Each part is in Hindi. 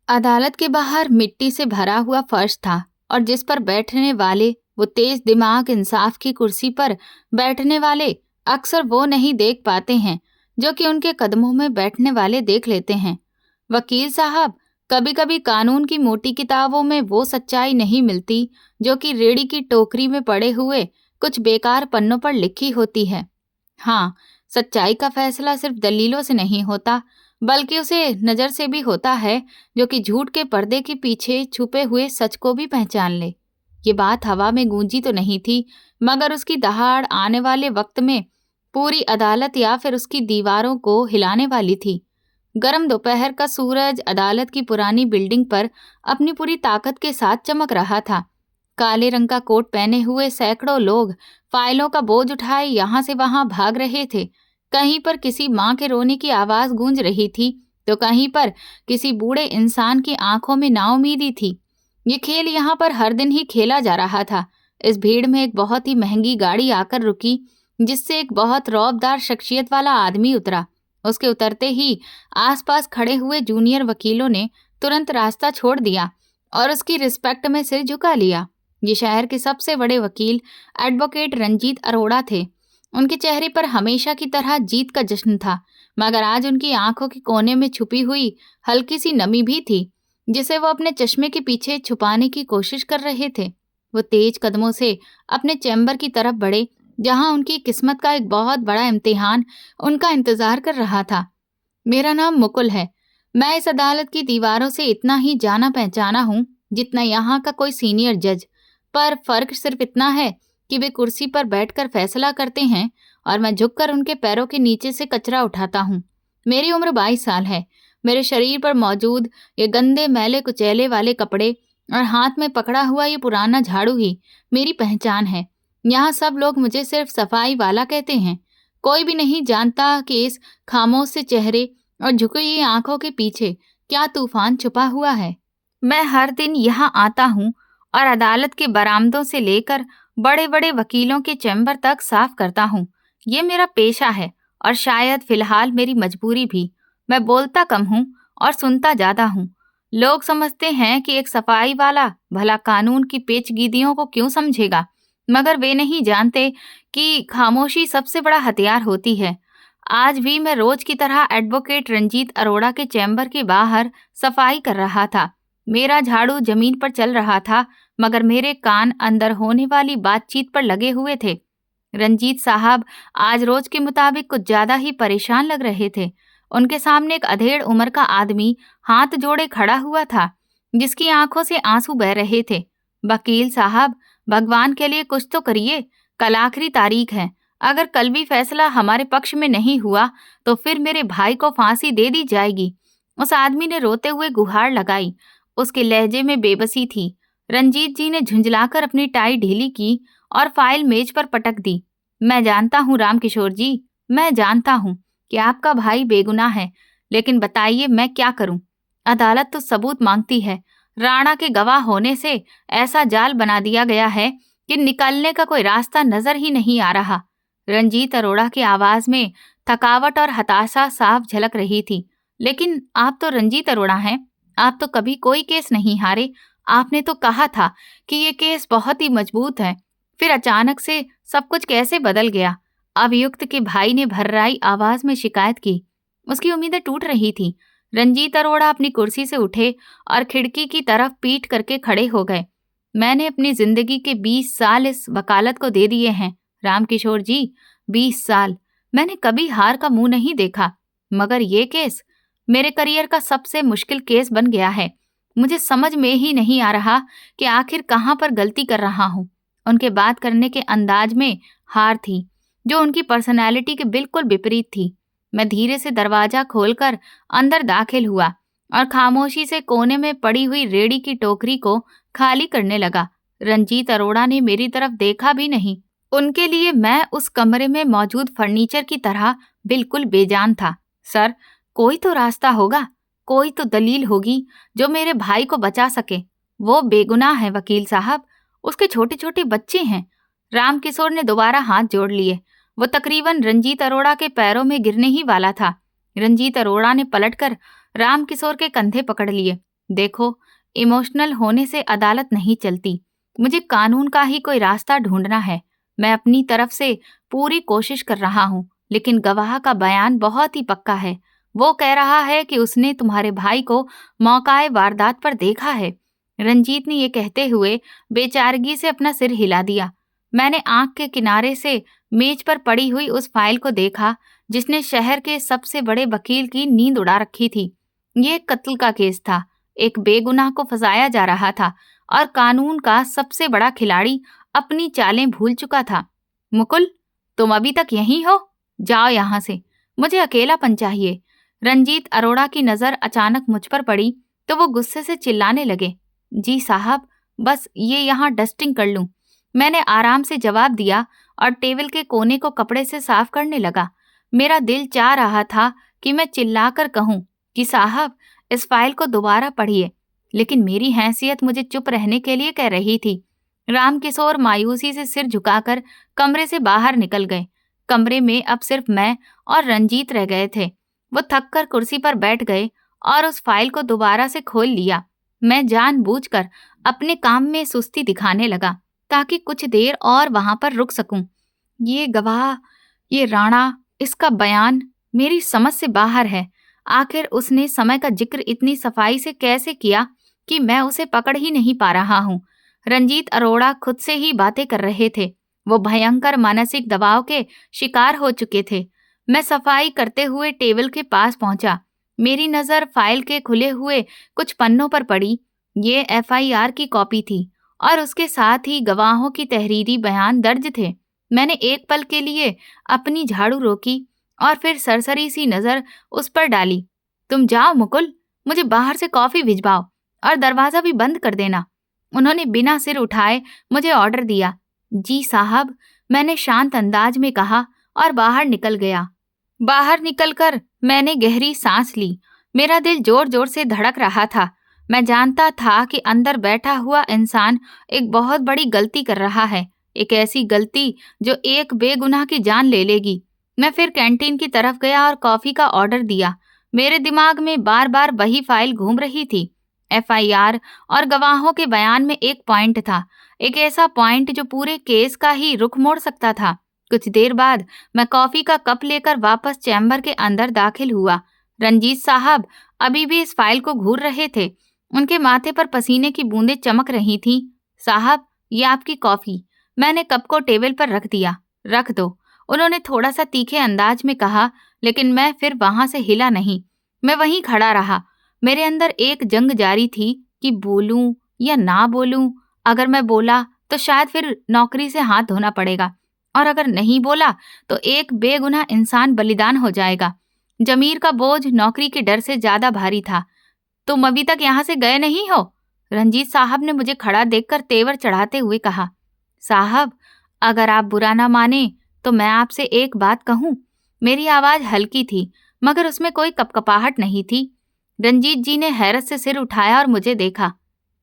अदालत के बाहर मिट्टी से भरा हुआ फर्श था और जिस पर बैठने वाले वो तेज दिमाग इंसाफ की कुर्सी पर बैठने वाले अक्सर वो नहीं देख पाते हैं जो कि उनके कदमों में बैठने वाले देख लेते हैं। वकील साहब, कभी कभी कानून की मोटी किताबों में वो सच्चाई नहीं मिलती जो कि रेड़ी की टोकरी में पड़े हुए कुछ बेकार पन्नों पर लिखी होती है। हाँ, सच्चाई का फैसला सिर्फ दलीलों से नहीं होता, बल्कि उसे नज़र से भी होता है जो कि झूठ के पर्दे के पीछे छुपे हुए सच को भी पहचान ले। ये बात हवा में गूंजी तो नहीं थी, मगर उसकी दहाड़ आने वाले वक्त में पूरी अदालत या फिर उसकी दीवारों को हिलाने वाली थी। गर्म दोपहर का सूरज अदालत की पुरानी बिल्डिंग पर अपनी पूरी ताकत के साथ चमक रहा था। काले रंग का कोट पहने हुए सैकड़ों लोग फाइलों का बोझ उठाए यहाँ से वहां भाग रहे थे। कहीं पर किसी माँ के रोने की आवाज गूंज रही थी तो कहीं पर किसी बूढ़े इंसान की आंखों में नाउमीदी थी। ये खेल यहाँ पर हर दिन ही खेला जा रहा था। इस भीड़ में एक बहुत ही महंगी गाड़ी आकर रुकी, जिससे एक बहुत रौबदार शख्सियत वाला आदमी उतरा। उसके उतरते ही आसपास खड़े हुए जूनियर वकीलों ने तुरंत रास्ता छोड़ दिया और उसकी रिस्पेक्ट में सिर झुका लिया। ये शहर के सबसे बड़े वकील एडवोकेट रंजीत अरोड़ा थे। उनके चेहरे पर हमेशा की तरह जीत का जश्न था, मगर आज उनकी आंखों के कोने में छुपी हुई हल्की सी नमी भी थी, जिसे वो अपने चश्मे के पीछे छुपाने की कोशिश कर रहे थे। वो तेज कदमों से अपने चैम्बर की तरफ बढ़े, जहां उनकी किस्मत का एक बहुत बड़ा इम्तिहान उनका इंतजार कर रहा था। मेरा नाम मुकुल है। मैं इस अदालत की दीवारों से इतना ही जाना पहचाना हूँ जितना यहाँ का कोई सीनियर जज, पर फर्क सिर्फ इतना है कि वे कुर्सी पर बैठकर फैसला करते हैं और मैं झुककर उनके पैरों के नीचे से कचरा उठाता हूँ। मेरी उम्र 22 साल है। मेरे शरीर पर मौजूद ये गंदे मैले कुचैले वाले कपड़े और हाथ में पकड़ा हुआ ये पुराना झाड़ू ही मेरी पहचान है। यहाँ सब लोग मुझे सिर्फ सफाई वाला कहते हैं। कोई भी नहीं जानता कि इस खामोश से चेहरे और झुकी हुई आंखों के पीछे क्या तूफान छुपा हुआ है। मैं हर दिन यहाँ आता हूँ और अदालत के बरामदों से लेकर बड़े बड़े वकीलों के चैम्बर तक साफ करता हूँ। ये मेरा पेशा है और शायद फिलहाल मेरी मजबूरी भी। मैं बोलता कम हूँ और सुनता ज्यादा हूँ। लोग समझते हैं कि एक सफाई वाला भला कानून की पेचीदगियों को क्यों समझेगा, मगर वे नहीं जानते कि खामोशी सबसे बड़ा हथियार होती है। आज भी मैं रोज की तरह एडवोकेट रंजीत अरोड़ा के चैम्बर के बाहर सफाई कर रहा था। मेरा झाड़ू जमीन पर चल रहा था, मगर मेरे कान अंदर होने वाली बातचीत पर लगे हुए थे। रंजीत साहब आज रोज के मुताबिक कुछ ज्यादा ही परेशान लग रहे थे। उनके सामने एक अधेड़ उम्र का आदमी हाथ जोड़े खड़ा हुआ था, जिसकी आंखों से आंसू बह रहे थे। वकील साहब, भगवान के लिए कुछ तो करिए। कल आखिरी तारीख है। अगर कल भी फैसला हमारे पक्ष में नहीं हुआ तो फिर मेरे भाई को फांसी दे दी जाएगी। उस आदमी ने रोते हुए गुहार लगाई। उसके लहजे में बेबसी थी। रंजीत जी ने झुंझलाकर अपनी टाई ढीली की और फाइल मेज पर पटक दी। मैं जानता हूँ राम किशोर जी, मैं जानता हूँ कि आपका भाई बेगुनाह है, लेकिन बताइए मैं क्या करूँ। अदालत तो सबूत मांगती है। राणा के गवाह होने से ऐसा जाल बना दिया गया है कि निकलने का कोई रास्ता नजर ही नहीं आ रहा। रंजीत अरोड़ा की आवाज में थकावट और हताशा साफ झलक रही थी। लेकिन आप तो रंजीत अरोड़ा हैं, आप तो कभी कोई केस नहीं हारे। आपने तो कहा था कि ये केस बहुत ही मजबूत है, फिर अचानक से सब कुछ कैसे बदल गया। अभियुक्त के भाई ने भर्राई आवाज में शिकायत की। उसकी उम्मीदें टूट रही थी। रंजीत अरोड़ा अपनी कुर्सी से उठे और खिड़की की तरफ पीठ करके खड़े हो गए। मैंने अपनी जिंदगी के 20 साल इस वकालत को दे दिए हैं राम किशोर जी, 20 साल। मैंने कभी हार का मुंह नहीं देखा, मगर ये केस मेरे करियर का सबसे मुश्किल केस बन गया है। मुझे समझ में ही नहीं आ रहा कि आखिर कहाँ पर गलती कर रहा हूँ। उनके बात करने के अंदाज में हार थी, जो उनकी पर्सनैलिटी के बिल्कुल विपरीत थी। मैं धीरे से दरवाजा खोलकर अंदर दाखिल हुआ और खामोशी से कोने में पड़ी हुई रेड़ी की टोकरी को खाली करने लगा। रंजीत अरोड़ा ने मेरी तरफ देखा भी नहीं। उनके लिए मैं उस कमरे में मौजूद फर्नीचर की तरह बिल्कुल बेजान था। सर, कोई तो रास्ता होगा, कोई तो दलील होगी जो मेरे भाई को बचा सके। वो बेगुनाह है वकील साहब, उसके छोटे छोटे बच्चे हैं। राम किशोर ने दोबारा हाथ जोड़ लिए। वो तकरीबन रंजीत अरोड़ा के पैरों में गिरने ही वाला था। रंजीत अरोड़ा ने पलटकर राम किशोर के कंधे पकड़ लिए। देखो, इमोशनल होने से अदालत नहीं चलती। मुझे कानून का ही कोई रास्ता ढूंढना है। मैं अपनी तरफ से पूरी कोशिश कर रहा हूँ, लेकिन गवाह का बयान बहुत ही पक्का है। वो कह रहा है कि उसने तुम्हारे भाई को मौकाए वारदात पर देखा है। रंजीत ने ये कहते हुए बेचारगी से अपना सिर हिला दिया। मैंने आंख के किनारे से मेज पर पड़ी हुई उस फाइल को देखा जिसने शहर के सबसे बड़े वकील की नींद उड़ा रखी थी। ये एक कत्ल का केस था। एक बेगुनाह को फंसाया जा रहा था और कानून का सबसे बड़ा खिलाड़ी अपनी चालें भूल चुका था। मुकुल, तुम अभी तक यहीं हो? जाओ यहाँ से, मुझे अकेलापन चाहिए। रंजीत अरोड़ा की नजर अचानक मुझ पर पड़ी तो वो गुस्से से चिल्लाने लगे। जी साहब, बस ये यहाँ डस्टिंग कर लूं। मैंने आराम से जवाब दिया और टेबल के कोने को कपड़े से साफ करने लगा। मेरा दिल चाह रहा था कि मैं चिल्लाकर कहूं कि साहब, इस फाइल को दोबारा पढ़िए, लेकिन मेरी हैसियत मुझे चुप रहने के लिए कह रही थी। रामकिशोर मायूसी से सिर झुकाकर कमरे से बाहर निकल गए। कमरे में अब सिर्फ मैं और रंजीत रह गए थे। वो थककर कुर्सी पर बैठ गए और उस फाइल को दोबारा से खोल लिया। मैं जानबूझकर अपने काम में सुस्ती दिखाने लगा ताकि कुछ देर और वहां पर रुक सकूं। ये गवाह, ये राणा, इसका बयान मेरी समझ से बाहर है। आखिर उसने समय का जिक्र इतनी सफाई से कैसे किया कि मैं उसे पकड़ ही नहीं पा रहा हूँ। रंजीत अरोड़ा खुद से ही बातें कर रहे थे। वो भयंकर मानसिक दबाव के शिकार हो चुके थे। मैं सफाई करते हुए टेबल के पास पहुंचा। मेरी नजर फाइल के खुले हुए कुछ पन्नों पर पड़ी। ये एफआईआर की कॉपी थी और उसके साथ ही गवाहों की तहरीरी बयान दर्ज थे। मैंने एक पल के लिए अपनी झाड़ू रोकी और फिर सरसरी सी नजर उस पर डाली। तुम जाओ मुकुल, मुझे बाहर से कॉफी भिजवाओ और दरवाजा भी बंद कर देना। उन्होंने बिना सिर उठाए मुझे ऑर्डर दिया। जी साहब, मैंने शांत अंदाज में कहा और बाहर निकल गया। बाहर निकलकर मैंने गहरी सांस ली। मेरा दिल जोर जोर से धड़क रहा था। मैं जानता था कि अंदर बैठा हुआ इंसान एक बहुत बड़ी गलती कर रहा है, एक ऐसी गलती जो एक बेगुनाह की जान ले लेगी। मैं फिर कैंटीन की तरफ गया और कॉफी का ऑर्डर दिया। मेरे दिमाग में बार बार वही फाइल घूम रही थी। एफआईआर और गवाहों के बयान में एक पॉइंट था, एक ऐसा पॉइंट जो पूरे केस का ही रुख मोड़ सकता था। कुछ देर बाद मैं कॉफी का कप लेकर वापस चैम्बर के अंदर दाखिल हुआ। रंजीत साहब अभी भी इस फाइल को घूर रहे थे। उनके माथे पर पसीने की बूंदें चमक रही थीं। साहब, ये आपकी कॉफी। मैंने कप को टेबल पर रख दिया। रख दो, उन्होंने थोड़ा सा तीखे अंदाज में कहा, लेकिन मैं फिर वहां से हिला नहीं। मैं वहीं खड़ा रहा। मेरे अंदर एक जंग जारी थी कि बोलूं या ना बोलूं। अगर मैं बोला तो शायद फिर नौकरी से हाथ धोना पड़ेगा, और अगर नहीं बोला तो एक बेगुनाह इंसान बलिदान हो जाएगा। जमीर का बोझ नौकरी के डर से ज्यादा भारी था। तुम अभी तक यहाँ से गए नहीं हो? रंजीत साहब ने मुझे खड़ा देखकर तेवर चढ़ाते हुए कहा। साहब, अगर आप बुरा ना माने तो मैं आपसे एक बात कहूं। मेरी आवाज हल्की थी मगर उसमें कोई कपकपाहट नहीं थी। रंजीत जी ने हैरत से सिर उठाया और मुझे देखा।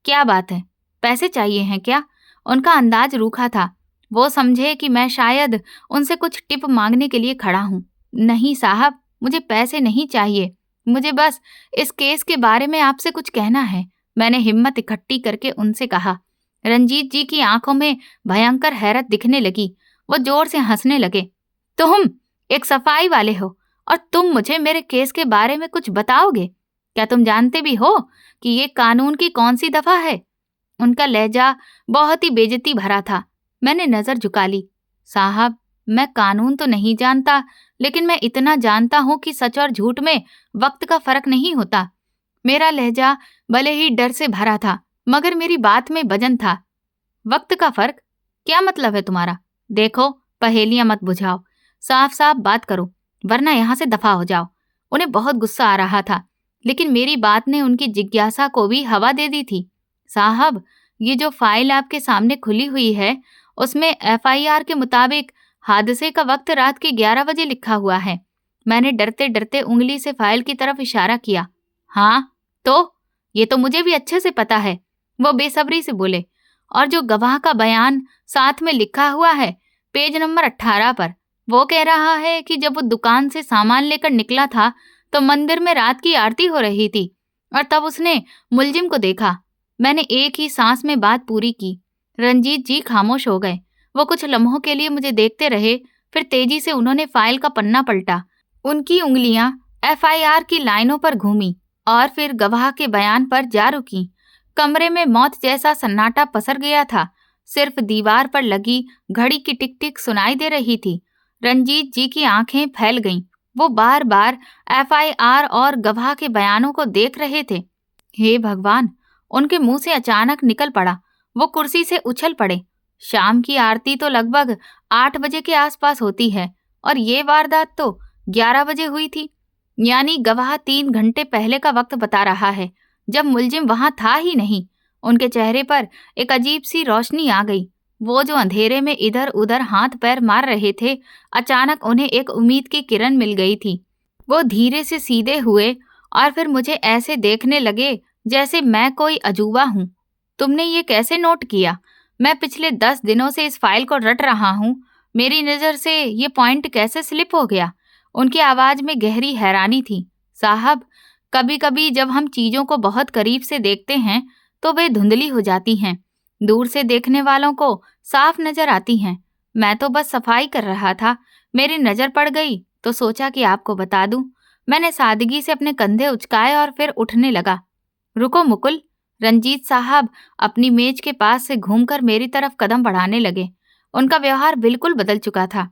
क्या बात है, पैसे चाहिए हैं क्या? उनका अंदाज रूखा था। वो समझे कि मैं शायद उनसे कुछ टिप मांगने के लिए खड़ा हूं। नहीं साहब, मुझे पैसे नहीं चाहिए। मुझे बस इस केस के बारे में आपसे कुछ कहना है, मैंने हिम्मत इकट्ठी करके उनसे कहा। रंजीत जी की आंखों में भयंकर हैरत दिखने लगी। वो जोर से हंसने लगे। तुम एक सफाई वाले हो और तुम मुझे मेरे केस के बारे में कुछ बताओगे? क्या तुम जानते भी हो कि ये कानून की कौन सी दफा है? उनका लहजा बहुत ही बेइज्जती भरा था। मैंने नजर झुका ली। साहब, मैं कानून तो नहीं जानता, लेकिन मैं इतना जानता हूं कि सच और झूठ में वक्त का फर्क नहीं होता। मेरा लहजा भले ही डर से भरा था मगर मेरी बात में वजन था। वक्त का फर्क? क्या मतलब है तुम्हारा? देखो, पहेलियां मत बुझाओ, साफ साफ बात करो, वरना यहाँ से दफा हो जाओ। उन्हें बहुत गुस्सा आ रहा था, लेकिन मेरी बात ने उनकी जिज्ञासा को भी हवा दे दी थी। साहब, ये जो फाइल आपके सामने खुली हुई है उसमें एफआईआर के मुताबिक हादसे का वक्त रात के 11 बजे लिखा हुआ है। मैंने डरते डरते उंगली से फाइल की तरफ इशारा किया। हाँ तो? ये तो मुझे भी अच्छे से पता है, वो बेसब्री से बोले। और जो गवाह का बयान साथ में लिखा हुआ है पेज नंबर 18 पर, वो कह रहा है कि जब वो दुकान से सामान लेकर निकला था तो मंदिर में रात की आरती हो रही थी। और तब उसने मुलजिम को देखा। मैंने एक ही सांस में बात पूरी की। रंजीत जी खामोश हो गए। वो कुछ लम्हों के लिए मुझे देखते रहे, फिर तेजी से उन्होंने फाइल का पन्ना पलटा। उनकी उंगलियां एफआईआर की लाइनों पर घूमी और फिर गवाह के बयान पर जा रुकी। कमरे में मौत जैसा सन्नाटा पसर गया था। सिर्फ दीवार पर लगी घड़ी की टिक टिक सुनाई दे रही थी। रंजीत जी की आंखें फैल गईं। वो बार बार एफआईआर और गवाह के बयानों को देख रहे थे। हे भगवान! उनके मुंह से अचानक निकल पड़ा। वो कुर्सी से उछल पड़े। शाम की आरती तो लगभग 8 बजे के आसपास होती है और ये वारदात तो 11 बजे हुई थी। यानी गवाह 3 घंटे पहले का वक्त बता रहा है, जब मुलजिम वहां था ही नहीं। उनके चेहरे पर एक अजीब सी रोशनी आ गई। वो जो अंधेरे में इधर उधर हाथ पैर मार रहे थे, अचानक उन्हें एक उम्मीद की किरण मिल गई थी। वो धीरे से सीधे हुए और फिर मुझे ऐसे देखने लगे जैसे मैं कोई अजूबा हूँ। तुमने ये कैसे नोट किया? मैं पिछले 10 दिनों से इस फाइल को रट रहा हूँ। मेरी नज़र से ये पॉइंट कैसे स्लिप हो गया? उनकी आवाज में गहरी हैरानी थी। साहब, कभी कभी जब हम चीजों को बहुत करीब से देखते हैं तो वे धुंधली हो जाती हैं। दूर से देखने वालों को साफ नजर आती हैं। मैं तो बस सफाई कर रहा था। मेरी नजर पड़ गई तो सोचा कि आपको बता दूं। मैंने सादगी से अपने कंधे उचकाए और फिर उठने लगा। रुको मुकुल। रंजीत साहब अपनी मेज के पास से घूमकर मेरी तरफ कदम बढ़ाने लगे। उनका व्यवहार बिल्कुल बदल चुका था।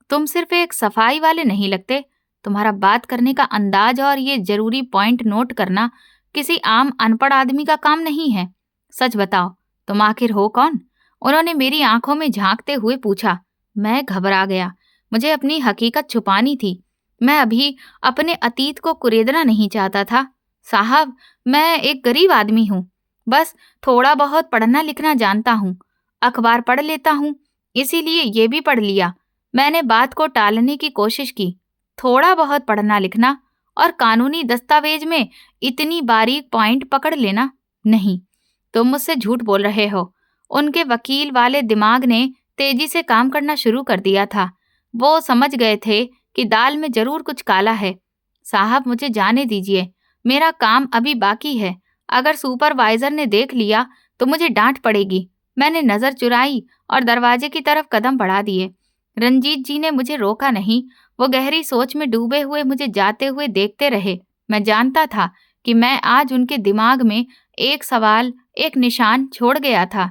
तुम सिर्फ एक सफाई वाले नहीं लगते। तुम्हारा बात करने का अंदाज और ये जरूरी पॉइंट नोट करना किसी आम अनपढ़ आदमी का काम नहीं है। सच बताओ, तुम आखिर हो कौन? उन्होंने मेरी आंखों में झांकते हुए पूछा। मैं घबरा गया। मुझे अपनी हकीकत छुपानी थी। मैं अभी अपने अतीत को कुरेदना नहीं चाहता था। साहब, मैं एक गरीब आदमी हूँ। बस थोड़ा बहुत पढ़ना लिखना जानता हूँ। अखबार पढ़ लेता हूँ। इसीलिए ये भी पढ़ लिया। मैंने बात को टालने की कोशिश की। थोड़ा बहुत पढ़ना लिखना और कानूनी दस्तावेज में इतनी बारीक पॉइंट पकड़ लेना? नहीं, तुम मुझसे झूठ बोल रहे हो। उनके वकील वाले दिमाग ने तेजी से काम करना शुरू कर दिया था। वो समझ गए थे कि दाल में जरूर कुछ काला है। साहब, मुझे जाने दीजिए। मेरा काम अभी बाकी है। अगर सुपरवाइजर ने देख लिया तो मुझे डांट पड़ेगी। मैंने नजर चुराई और दरवाजे की तरफ कदम बढ़ा दिए। रंजीत जी ने मुझे रोका नहीं। वो गहरी सोच में डूबे हुए मुझे जाते हुए देखते रहे। मैं जानता था कि मैं आज उनके दिमाग में एक सवाल, एक निशान छोड़ गया था।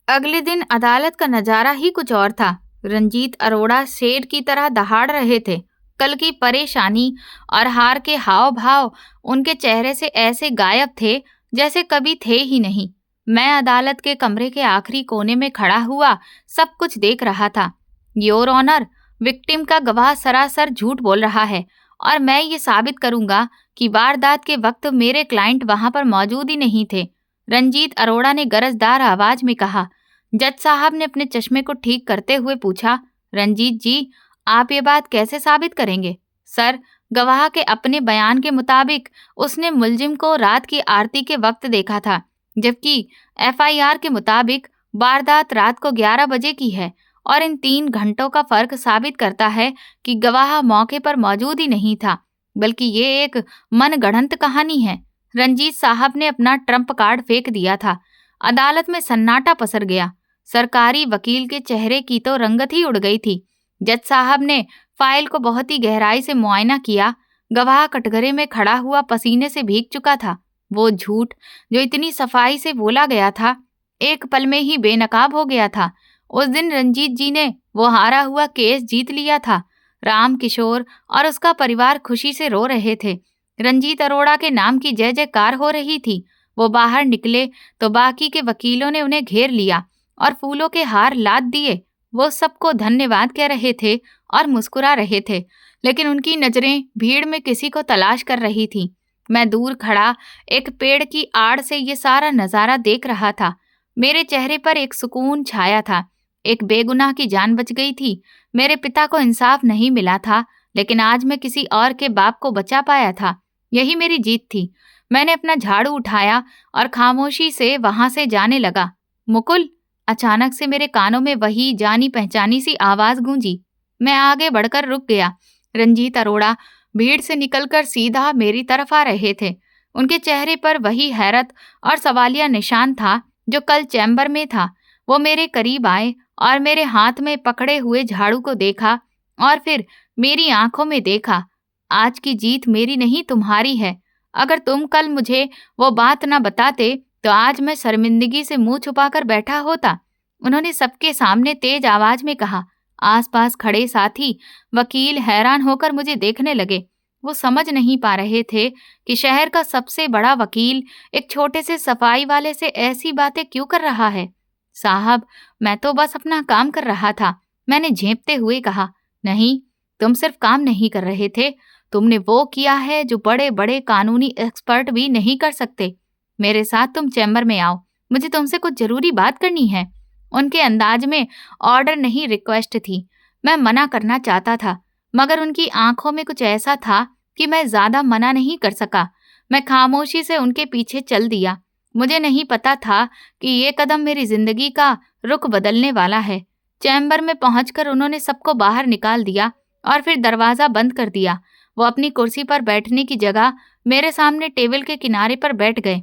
अगले दिन अदालत का नजारा ही कुछ और था। रंजीत अरोड़ा शेर की तरह दहाड़ रहे थे। कल की परेशानी और हार के हाव भाव उनके चेहरे से ऐसे गायब थे जैसे कभी थे ही नहीं। मैं अदालत के कमरे के आखिरी कोने में खड़ा हुआ सब कुछ देख रहा था। योर ऑनर, विक्टिम का गवाह सरासर झूठ बोल रहा है और मैं ये साबित करूंगा कि वारदात के वक्त मेरे क्लाइंट वहां पर मौजूद ही नहीं थे। रंजीत अरोड़ा ने गरजदार आवाज में कहा। जज साहब ने अपने चश्मे को ठीक करते हुए पूछा, रंजीत जी, आप ये बात कैसे साबित करेंगे? सर, गवाह के अपने बयान के मुताबिक उसने मुलजिम को रात की आरती के वक्त देखा था, जबकि एफआईआर के मुताबिक वारदात रात को 11 बजे की है और इन 3 घंटों का फर्क साबित करता है कि गवाह मौके पर मौजूद ही नहीं था, बल्कि ये एक मनगढ़ंत कहानी है। रंजीत साहब ने अपना ट्रम्प कार्ड फेंक दिया था। अदालत में सन्नाटा पसर गया। सरकारी वकील के चेहरे की तो रंगत ही उड़ गई थी। जज साहब ने फाइल को बहुत ही गहराई से मुआयना किया। गवाह कटघरे में खड़ा हुआ पसीने से भीग चुका था। वो झूठ जो इतनी सफाई से बोला गया था, एक पल में ही बेनकाब हो गया था। उस दिन रंजीत जी ने वो हारा हुआ केस जीत लिया था। राम किशोर और उसका परिवार खुशी से रो रहे थे। रंजीत अरोड़ा के नाम की जय जयकार हो रही थी। वो बाहर निकले तो बाकी के वकीलों ने उन्हें घेर लिया और फूलों के हार लाद दिए। वो सबको धन्यवाद कह रहे थे और मुस्कुरा रहे थे, लेकिन उनकी नजरें भीड़ में किसी को तलाश कर रही थी। मैं दूर खड़ा एक पेड़ की आड़ से ये सारा नजारा देख रहा था। मेरे चेहरे पर एक सुकून छाया था। एक बेगुनाह की जान बच गई थी। मेरे पिता को इंसाफ नहीं मिला था, लेकिन आज मैं किसी और के बाप को बचा पाया था। यही मेरी जीत थी। मैंने अपना झाड़ू उठाया और खामोशी से वहां से जाने लगा। मुकुल, अचानक से मेरे कानों में वही जानी पहचानी सी आवाज गूंजी। मैं आगे बढ़कर रुक गया। रंजीत अरोड़ा भीड़ से निकलकर सीधा मेरी तरफ आ रहे थे। उनके चेहरे पर वही हैरत और सवालिया निशान था जो कल चैम्बर में था। वो मेरे करीब आए और मेरे हाथ में पकड़े हुए झाड़ू को देखा और फिर मेरी आंखों में देखा। आज की जीत मेरी नहीं, तुम्हारी है। अगर तुम कल मुझे वो बात न बताते तो आज मैं शर्मिंदगी से मुंह छुपाकर बैठा होता। उन्होंने सबके सामने तेज आवाज में कहा। आसपास खड़े साथी वकील हैरान होकर मुझे देखने लगे। वो समझ नहीं पा रहे थे कि शहर का सबसे बड़ा वकील एक छोटे से सफाई वाले से ऐसी बातें क्यों कर रहा है। साहब, मैं तो बस अपना काम कर रहा था, मैंने झेंपते हुए कहा। नहीं, तुम सिर्फ काम नहीं कर रहे थे, तुमने वो किया है जो बड़े बड़े कानूनी एक्सपर्ट भी नहीं कर सकते। मेरे साथ तुम चैम्बर में आओ, मुझे तुमसे कुछ जरूरी बात करनी है। उनके अंदाज में ऑर्डर नहीं, रिक्वेस्ट थी। मैं मना करना चाहता था, मगर उनकी आंखों में कुछ ऐसा था कि मैं ज्यादा मना नहीं कर सका। मैं खामोशी से उनके पीछे चल दिया। मुझे नहीं पता था कि ये कदम मेरी जिंदगी का रुख बदलने वाला है। चैम्बर में पहुंचकर उन्होंने सबको बाहर निकाल दिया और फिर दरवाजा बंद कर दिया। वो अपनी कुर्सी पर बैठने की जगह मेरे सामने टेबल के किनारे पर बैठ गए।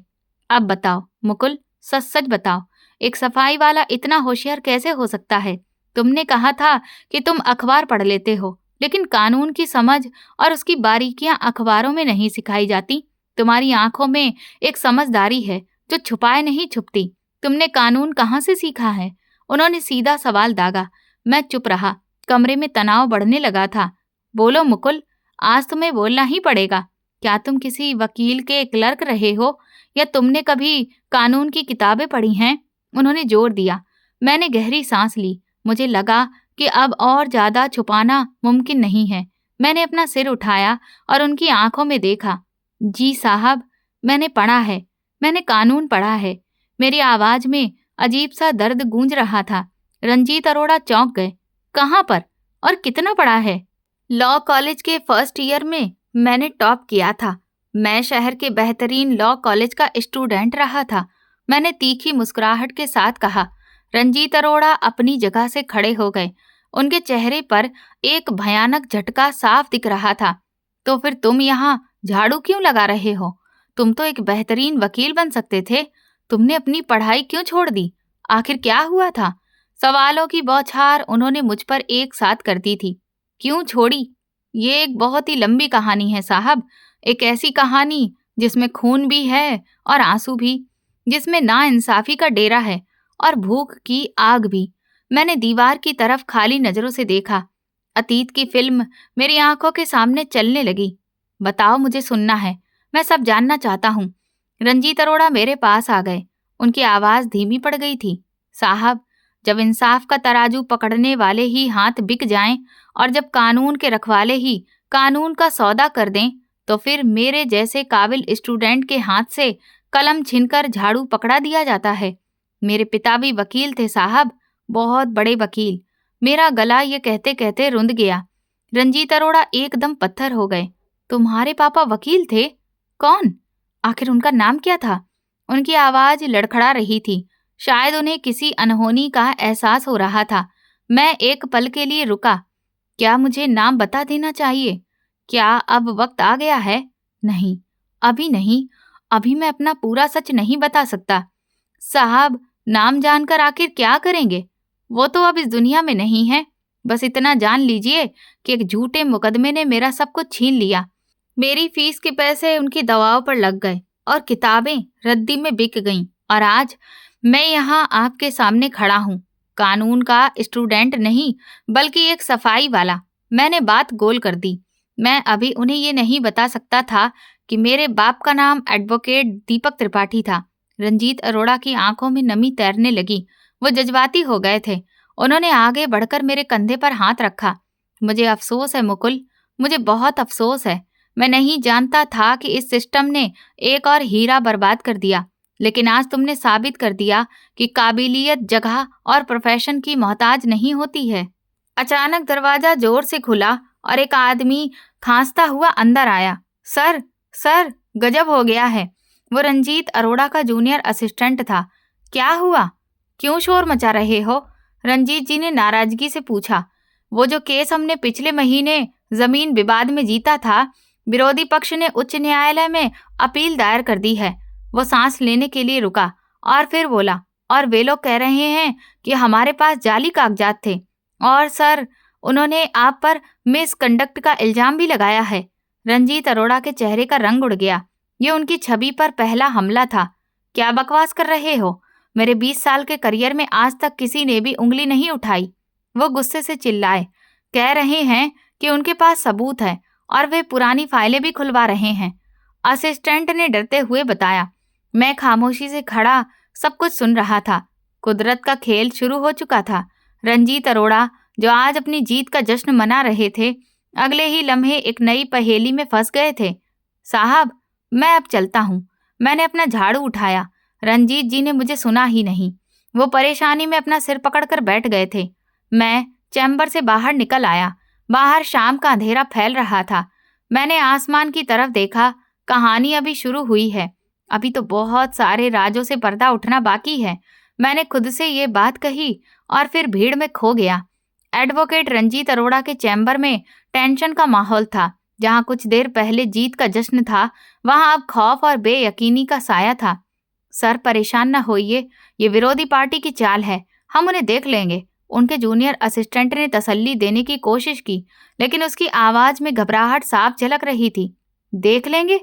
अब बताओ मुकुल, सच सच बताओ, एक सफाई वाला इतना होशियार कैसे हो सकता है? तुमने कहा था कि तुम अखबार पढ़ लेते हो, लेकिन कानून की समझ और उसकी बारीकियां अखबारों में नहीं सिखाई जाती। तुम्हारी आंखों में एक समझदारी है जो छुपाए नहीं छुपती। तुमने कानून कहाँ से सीखा है? उन्होंने सीधा सवाल दागा। मैं चुप रहा। कमरे में तनाव बढ़ने लगा था। बोलो मुकुल, आज तुम्हें बोलना ही पड़ेगा। क्या तुम किसी वकील के क्लर्क रहे हो या तुमने कभी कानून की किताबें पढ़ी हैं? उन्होंने जोर दिया। मैंने गहरी सांस ली। मुझे लगा कि अब और ज्यादा छुपाना मुमकिन नहीं है। मैंने अपना सिर उठाया और उनकी आंखों में देखा। जी साहब, मैंने पढ़ा है, मैंने कानून पढ़ा है। मेरी आवाज में अजीब सा दर्द गूंज रहा था। रंजीत अरोड़ा चौंक गए। कहाँ पर और कितना पढ़ा है? लॉ कॉलेज के फर्स्ट ईयर में मैंने टॉप किया था। मैं शहर के बेहतरीन लॉ कॉलेज का स्टूडेंट रहा था, मैंने तीखी मुस्कुराहट के साथ कहा। रंजीत अरोड़ा अपनी जगह से खड़े हो गए। उनके चेहरे पर एक भयानक झटका साफ दिख रहा था। तो फिर तुम यहाँ झाड़ू क्यों लगा रहे हो? तुम तो एक बेहतरीन वकील बन सकते थे। तुमने अपनी पढ़ाई क्यों छोड़ दी? आखिर क्या हुआ था? सवालों की बौछार उन्होंने मुझ पर एक साथ कर दी थी। क्यों छोड़ी? ये एक बहुत ही लंबी कहानी है साहब। एक ऐसी कहानी जिसमें खून भी है और आंसू भी, जिसमें नाइंसाफी का डेरा है और भूख की आग भी। मैंने दीवार की तरफ खाली नजरों से देखा। अतीत की फिल्म मेरी आंखों के सामने चलने लगी। बताओ, मुझे सुनना है, मैं सब जानना चाहता हूँ। रंजीत अरोड़ा मेरे पास आ गए। उनकी आवाज धीमी पड़ गई थी। साहब, जब इंसाफ का तराजू पकड़ने वाले ही हाथ बिक जाएं और जब कानून के रखवाले ही कानून का सौदा कर दें, तो फिर मेरे जैसे काबिल स्टूडेंट के हाथ से कलम छीनकर झाड़ू पकड़ा दिया जाता है। मेरे पिता भी वकील थे साहब, बहुत बड़े वकील। मेरा गला ये कहते कहते रुंध गया। रंजीत अरोड़ा एकदम पत्थर हो गए। तुम्हारे पापा वकील थे? कौन? आखिर उनका नाम क्या था? उनकी आवाज लड़खड़ा रही थी। शायद उन्हें किसी अनहोनी का एहसास हो रहा था। मैं एक पल के लिए रुका। क्या मुझे नाम बता देना चाहिए? क्या अब वक्त आ गया है? नहीं, अभी नहीं। अभी मैं अपना पूरा सच नहीं बता सकता। साहब, नाम जानकर आखिर क्या करेंगे? वो तो अब इस दुनिया में नहीं है। बस इतना जान लीजिए कि एक झूठे मुकदमे ने मेरा सब कुछ छीन लिया। मेरी फीस के पैसे उनकी दवाओं पर लग गए और किताबें रद्दी में बिक गईं, और आज मैं यहाँ आपके सामने खड़ा हूँ, कानून का स्टूडेंट नहीं बल्कि एक सफाई वाला। मैंने बात गोल कर दी। मैं अभी उन्हें ये नहीं बता सकता था कि मेरे बाप का नाम एडवोकेट दीपक त्रिपाठी था। रंजीत अरोड़ा की आंखों में नमी तैरने लगी। वो जज्बाती हो गए थे। उन्होंने आगे बढ़कर मेरे कंधे पर हाथ रखा। मुझे अफसोस है मुकुल, मुझे बहुत अफसोस है। मैं नहीं जानता था कि इस सिस्टम ने एक और हीरा बर्बाद कर दिया, लेकिन आज तुमने साबित कर दिया कि काबिलियत जगह और प्रोफेशन की मोहताज नहीं होती है। अचानक दरवाजा जोर से खुला और एक आदमी खांसता हुआ अंदर आया। सर, सर, गजब हो गया है। वो रंजीत अरोड़ा का जूनियर असिस्टेंट था। क्या हुआ? क्यों शोर मचा रहे हो? रंजीत जी ने नाराजगी से पूछा। वो जो केस हमने पिछले महीने जमीन विवाद में जीता था, विरोधी पक्ष ने उच्च न्यायालय में अपील दायर कर दी है। वो सांस लेने के लिए रुका और फिर बोला, और वे लोग कह रहे हैं कि हमारे पास जाली कागजात थे और सर, उन्होंने आप पर मिसकंडक्ट का इल्जाम भी लगाया है। रंजीत अरोड़ा के चेहरे का रंग उड़ गया। ये उनकी छवि पर पहला हमला था। क्या बकवास कर रहे हो? मेरे 20 साल के करियर में आज तक किसी ने भी उंगली नहीं उठाई। वो गुस्से से चिल्लाए। कह रहे हैं कि उनके पास सबूत है और वे पुरानी फाइलें भी खुलवा रहे हैं। असिस्टेंट ने डरते हुए बताया। मैं खामोशी से खड़ा सब कुछ सुन रहा था। कुदरत का खेल शुरू हो चुका था। रंजीत अरोड़ा, जो आज अपनी जीत का जश्न मना रहे थे, अगले ही लम्हे एक नई पहेली में फंस गए थे। साहब, मैं अब चलता हूँ। मैंने अपना झाड़ू उठाया। रंजीत जी ने मुझे सुना ही नहीं। वो परेशानी में अपना सिर पकड़कर बैठ गए थे। मैं चैम्बर से बाहर निकल आया। बाहर शाम का अंधेरा फैल रहा था। मैंने आसमान की तरफ देखा। कहानी अभी शुरू हुई है। अभी तो बहुत सारे राजों से पर्दा उठना बाकी है। मैंने खुद से ये बात कही और फिर भीड़ में खो गया। एडवोकेट रंजीत अरोड़ा के चैम्बर में टेंशन का माहौल था। जहां कुछ देर पहले जीत का जश्न था, वहां अब खौफ और बेयकीनी का साया था। सर, परेशान न होइए, ये विरोधी पार्टी की चाल है। हम उन्हें देख लेंगे। उनके जूनियर असिस्टेंट ने तसल्ली देने की कोशिश की, लेकिन उसकी आवाज में घबराहट साफ झलक रही थी। देख लेंगे?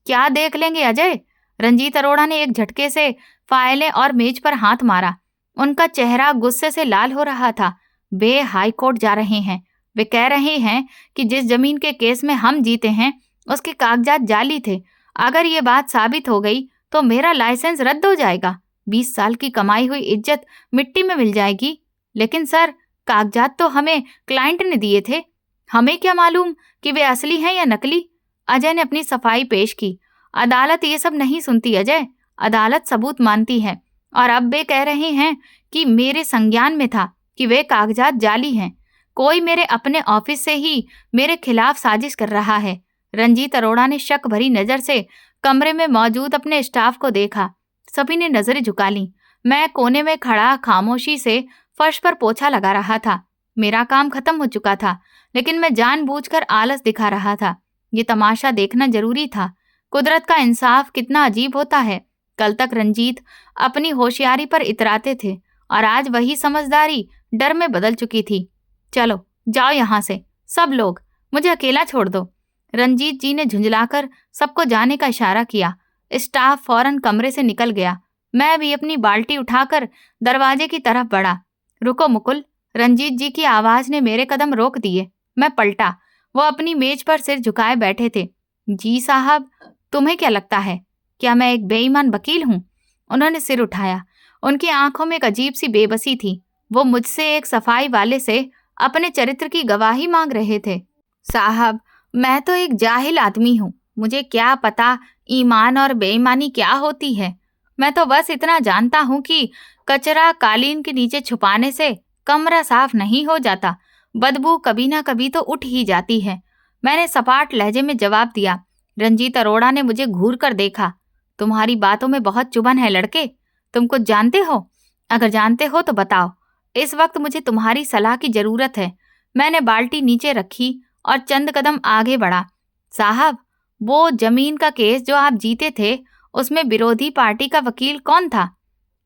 क्या देख लेंगे अजय? रंजीत अरोड़ा ने एक झटके से फाइलें और मेज पर हाथ मारा। उनका चेहरा गुस्से से लाल हो रहा था। वे हाई कोर्ट जा रहे हैं। वे कह रहे हैं कि जिस जमीन के केस में हम जीते हैं, उसके कागजात जाली थे। अगर ये बात साबित हो गई तो मेरा लाइसेंस रद्द हो जाएगा। 20 साल की कमाई हुई इज्जत मिट्टी में मिल जाएगी। लेकिन सर, कागजात तो हमें क्लाइंट ने दिए थे। हमें क्या मालूम कि वे असली हैं या नकली? अजय ने अपनी सफाई पेश की। अदालत ये सब नहीं सुनती अजय। अदालत सबूत मानती है। और अब वे कह रहे हैं कि मेरे संज्ञान में था कि वे कागजात जाली हैं। कोई मेरे अपने ऑफिस से ही मेरे खिलाफ साजिश कर रहा है। रंजीत अरोड़ा ने शक भरी नजर से कमरे में मौजूद अपने स्टाफ को देखा। सभी ने नजरें झुका लीं। मैं कोने में खड़ा खामोशी से फर्श पर पोछा लगा रहा था। मेरा काम खत्म हो चुका था, लेकिन मैं जानबूझकर आलस दिखा रहा था। ये तमाशा देखना जरूरी था। कुदरत का इंसाफ कितना अजीब होता है। कल तक रंजीत अपनी होशियारी पर इतराते थे और आज वही समझदारी डर में बदल चुकी थी। चलो जाओ यहाँ से, सब लोग, मुझे अकेला छोड़ दो। रंजीत जी ने झुंझलाकर सबको जाने का इशारा किया। स्टाफ फौरन कमरे से निकल गया। मैं भी अपनी बाल्टी उठाकर दरवाजे की तरफ बढ़ा। रुको मुकुल, रंजीत जी की आवाज ने मेरे कदम रोक दिए। मैं पलटा। वो अपनी मेज पर सिर झुकाए बैठे थे। जी साहब, तुम्हें क्या लगता है? क्या मैं एक बेईमान वकील हूँ? उन्होंने सिर उठाया। उनकी आंखों में एक अजीब सी बेबसी थी। वो मुझसे, एक सफाई वाले से, अपने चरित्र की गवाही मांग रहे थे। साहब, मैं तो एक जाहिल आदमी हूँ। मुझे क्या पता ईमान और बेईमानी क्या होती है। मैं तो बस इतना जानता हूँ कि कचरा कालीन के नीचे छुपाने से कमरा साफ नहीं हो जाता। बदबू कभी ना कभी तो उठ ही जाती है। मैंने सपाट लहजे में जवाब दिया। रंजीत अरोड़ा ने मुझे घूर कर देखा। तुम्हारी बातों में बहुत चुभन है लड़के। तुम कुछ जानते हो? अगर जानते हो तो बताओ। इस वक्त मुझे तुम्हारी सलाह की जरूरत है। मैंने बाल्टी नीचे रखी और चंद कदम आगे बढ़ा। साहब, वो जमीन का केस जो आप जीते थे, उसमें विरोधी पार्टी का वकील कौन था?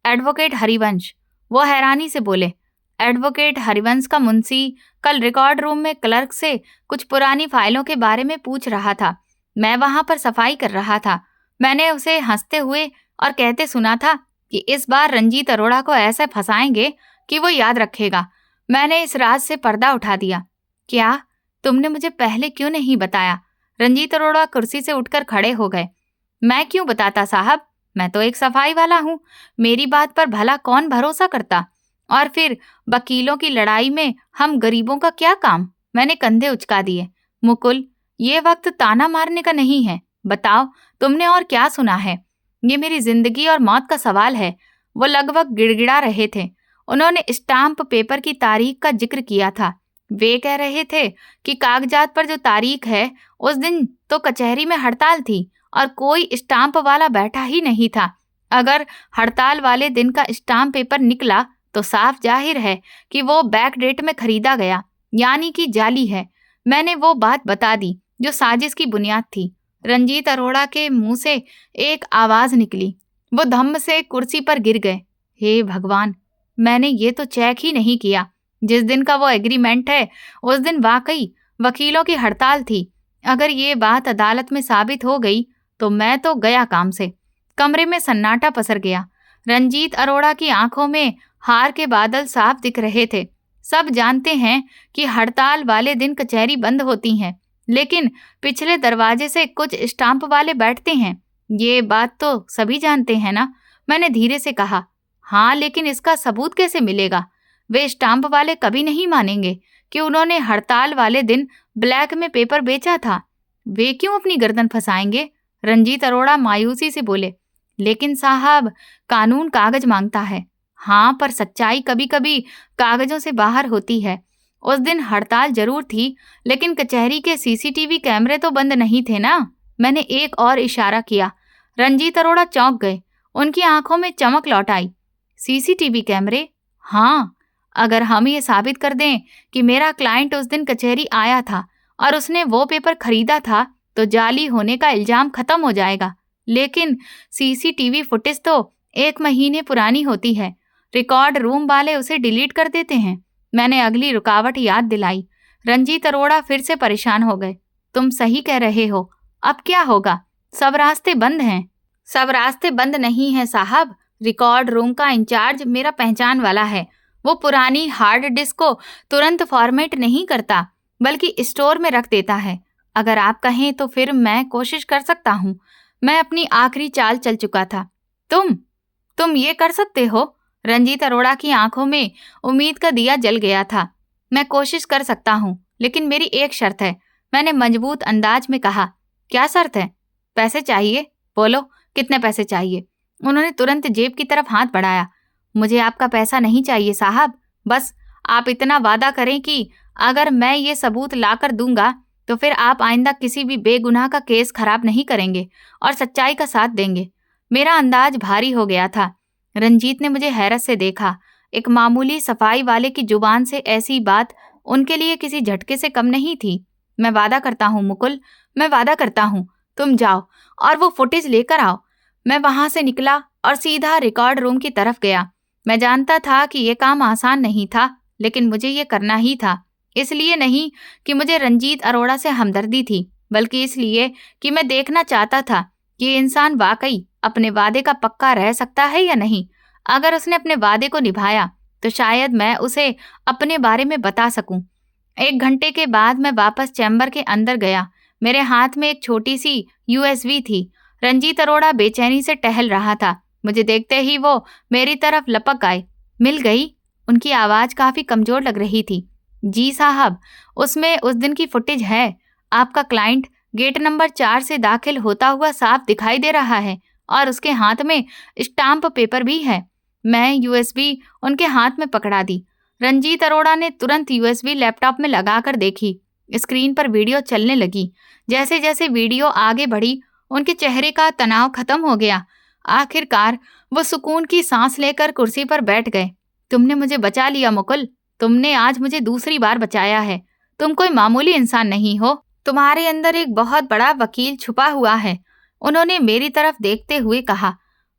एडवोकेट हरिवंश। वो हैरानी से बोले। एडवोकेट हरिवंश का मुंशी कल रिकॉर्ड रूम में क्लर्क से कुछ पुरानी फाइलों के बारे में पूछ रहा था। मैं वहां पर सफाई कर रहा था। मैंने उसे हंसते हुए और कहते सुना था कि इस बार रंजीत अरोड़ा को ऐसे फंसाएंगे कि वो याद रखेगा। मैंने इस राज से पर्दा उठा दिया। क्या तुमने मुझे पहले क्यों नहीं बताया? रंजीत अरोड़ा कुर्सी से उठकर खड़े हो गए। मैं क्यों बताता साहब? मैं तो एक सफाई वाला हूँ। मेरी बात पर भला कौन भरोसा करता? और फिर वकीलों की लड़ाई में हम गरीबों का क्या काम? मैंने कंधे उचका दिए। मुकुल, ये वक्त ताना मारने का नहीं है। बताओ, तुमने और क्या सुना है? ये मेरी जिंदगी और मौत का सवाल है। वो लगभग गिड़गिड़ा रहे थे। उन्होंने स्टाम्प पेपर की तारीख का जिक्र किया था। वे कह रहे थे कि कागजात पर जो तारीख है, उस दिन तो कचहरी में हड़ताल थी और कोई स्टाम्प वाला बैठा ही नहीं था। अगर हड़ताल वाले दिन का स्टाम्प पेपर निकला तो साफ जाहिर है कि वो बैक डेट में खरीदा गया, यानी कि जाली है। मैंने वो बात बता दी। जो साजिश की बुनियाद थी। रंजीत अरोड़ा के मुंह से एक आवाज निकली। वो धम्म से कुर्सी पर गिर गए। हे भगवान, मैंने ये तो चेक ही नहीं किया। जिस दिन का वो एग्रीमेंट है उस दिन वाकई वकीलों की हड़ताल थी। अगर ये बात अदालत में साबित हो गई तो मैं तो गया काम से। कमरे में सन्नाटा पसर गया। रंजीत अरोड़ा की आंखों में हार के बादल साफ दिख रहे थे। सब जानते हैं कि हड़ताल वाले दिन कचहरी बंद होती है, लेकिन पिछले दरवाजे से कुछ स्टाम्प वाले बैठते हैं। ये बात तो सभी जानते हैं ना? मैंने धीरे से कहा। हाँ, लेकिन इसका सबूत कैसे मिलेगा? वे स्टाम्प वाले कभी नहीं मानेंगे कि उन्होंने हड़ताल वाले दिन ब्लैक में पेपर बेचा था। वे क्यों अपनी गर्दन फंसाएंगे? रंजीत अरोड़ा मायूसी से बोले। लेकिन साहब, कानून कागज मांगता है। हाँ, पर सच्चाई कभी कभी कागजों से बाहर होती है। उस दिन हड़ताल जरूर थी, लेकिन कचहरी के सीसीटीवी कैमरे तो बंद नहीं थे ना? मैंने एक और इशारा किया। रंजीत अरोड़ा चौंक गए। उनकी आंखों में चमक लौट आई। सीसीटीवी कैमरे? हाँ, अगर हम ये साबित कर दें कि मेरा क्लाइंट उस दिन कचहरी आया था और उसने वो पेपर खरीदा था, तो जाली होने का इल्जाम खत्म हो जाएगा। लेकिन सीसीटीवी फुटेज तो 1 महीने पुरानी होती है। रिकॉर्ड रूम वाले उसे डिलीट कर देते हैं। मैंने अगली रुकावट याद दिलाई। रंजीत अरोड़ा फिर से परेशान हो गए। तुम सही कह रहे हो। अब क्या होगा? सब रास्ते बंद हैं। सब रास्ते बंद नहीं हैं साहब। रिकॉर्ड रूम का इंचार्ज मेरा पहचान वाला है। वो पुरानी हार्ड डिस्क को तुरंत फॉर्मेट नहीं करता, बल्कि स्टोर में रख देता है। अगर आप कहें तो फिर मैं कोशिश कर सकता हूँ। मैं अपनी आखिरी चाल चल चुका था। तुम ये कर सकते हो? रंजीत अरोड़ा की आंखों में उम्मीद का दिया जल गया था। मैं कोशिश कर सकता हूँ, लेकिन मेरी एक शर्त है, मैंने मजबूत अंदाज में कहा। क्या शर्त है? पैसे चाहिए। बोलो, कितने पैसे चाहिए? उन्होंने तुरंत जेब की तरफ हाथ बढ़ाया। मुझे आपका पैसा नहीं चाहिए साहब। बस आप इतना वादा करें कि अगर मैं ये सबूत लाकर दूंगा तो फिर आप आइंदा किसी भी बेगुनाह का केस खराब नहीं करेंगे और सच्चाई का साथ देंगे। मेरा अंदाज भारी हो गया था। रंजीत ने मुझे हैरत से देखा। एक मामूली सफाई वाले की जुबान से ऐसी बात उनके लिए किसी झटके से कम नहीं थी। मैं वादा करता हूँ मुकुल, मैं वादा करता हूँ। तुम जाओ और वो फुटेज लेकर आओ। मैं वहां से निकला और सीधा रिकॉर्ड रूम की तरफ गया। मैं जानता था कि ये काम आसान नहीं था, लेकिन मुझे ये करना ही था। इसलिए नहीं कि मुझे रंजीत अरोड़ा से हमदर्दी थी, बल्कि इसलिए कि मैं देखना चाहता था कि ये इंसान वाकई अपने वादे का पक्का रह सकता है या नहीं। अगर उसने अपने वादे को निभाया तो शायद मैं उसे अपने बारे में बता सकूं। 1 घंटे के बाद मैं वापस चैम्बर के अंदर गया। मेरे हाथ में एक छोटी सी यूएसबी थी। रंजीत अरोड़ा बेचैनी से टहल रहा था। मुझे देखते ही वो मेरी तरफ लपक आए। मिल गई? उनकी आवाज काफी कमजोर लग रही थी। जी साहब, उसमें उस दिन की फुटेज है। आपका क्लाइंट गेट नंबर 4 से दाखिल होता हुआ साफ दिखाई दे रहा है और उसके हाथ में स्टाम्प पेपर भी है। मैं यूएसबी उनके हाथ में पकड़ा दी। रंजीत अरोड़ा ने तुरंत यूएसबी लैपटॉप में लगाकर देखी। स्क्रीन पर वीडियो चलने लगी। जैसे जैसे वीडियो आगे बढ़ी, उनके चेहरे का तनाव खत्म हो गया। आखिरकार वो सुकून की सांस लेकर कुर्सी पर बैठ गए। तुमने मुझे बचा लिया मुकुल। तुमने आज मुझे दूसरी बार बचाया है। तुम कोई मामूली इंसान नहीं हो। तुम्हारे अंदर एक बहुत बड़ा वकील छुपा हुआ है। उन्होंने मेरी तरफ देखते हुए कहा।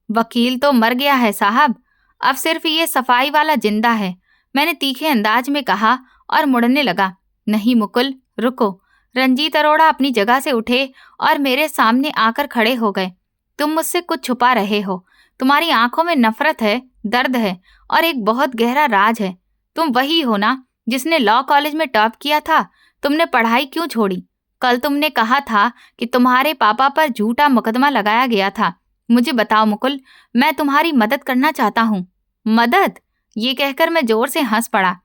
वकील तो मर गया है साहब। अब सिर्फ ये सफाई वाला जिंदा है। मैंने तीखे अंदाज में कहा और मुड़ने लगा। नहीं मुकुल, रुको। रंजीत अरोड़ा अपनी जगह से उठे और मेरे सामने आकर खड़े हो गए। तुम मुझसे कुछ छुपा रहे हो। तुम्हारी आंखों में नफरत है, दर्द है और एक बहुत गहरा राज है। तुम वही हो ना जिसने लॉ कॉलेज में टॉप किया था? तुमने पढ़ाई क्यों छोड़ी? कल तुमने कहा था कि तुम्हारे पापा पर झूठा मुकदमा लगाया गया था। मुझे बताओ मुकुल, मैं तुम्हारी मदद करना चाहता हूँ। मदद? ये कहकर मैं जोर से हंस पड़ा।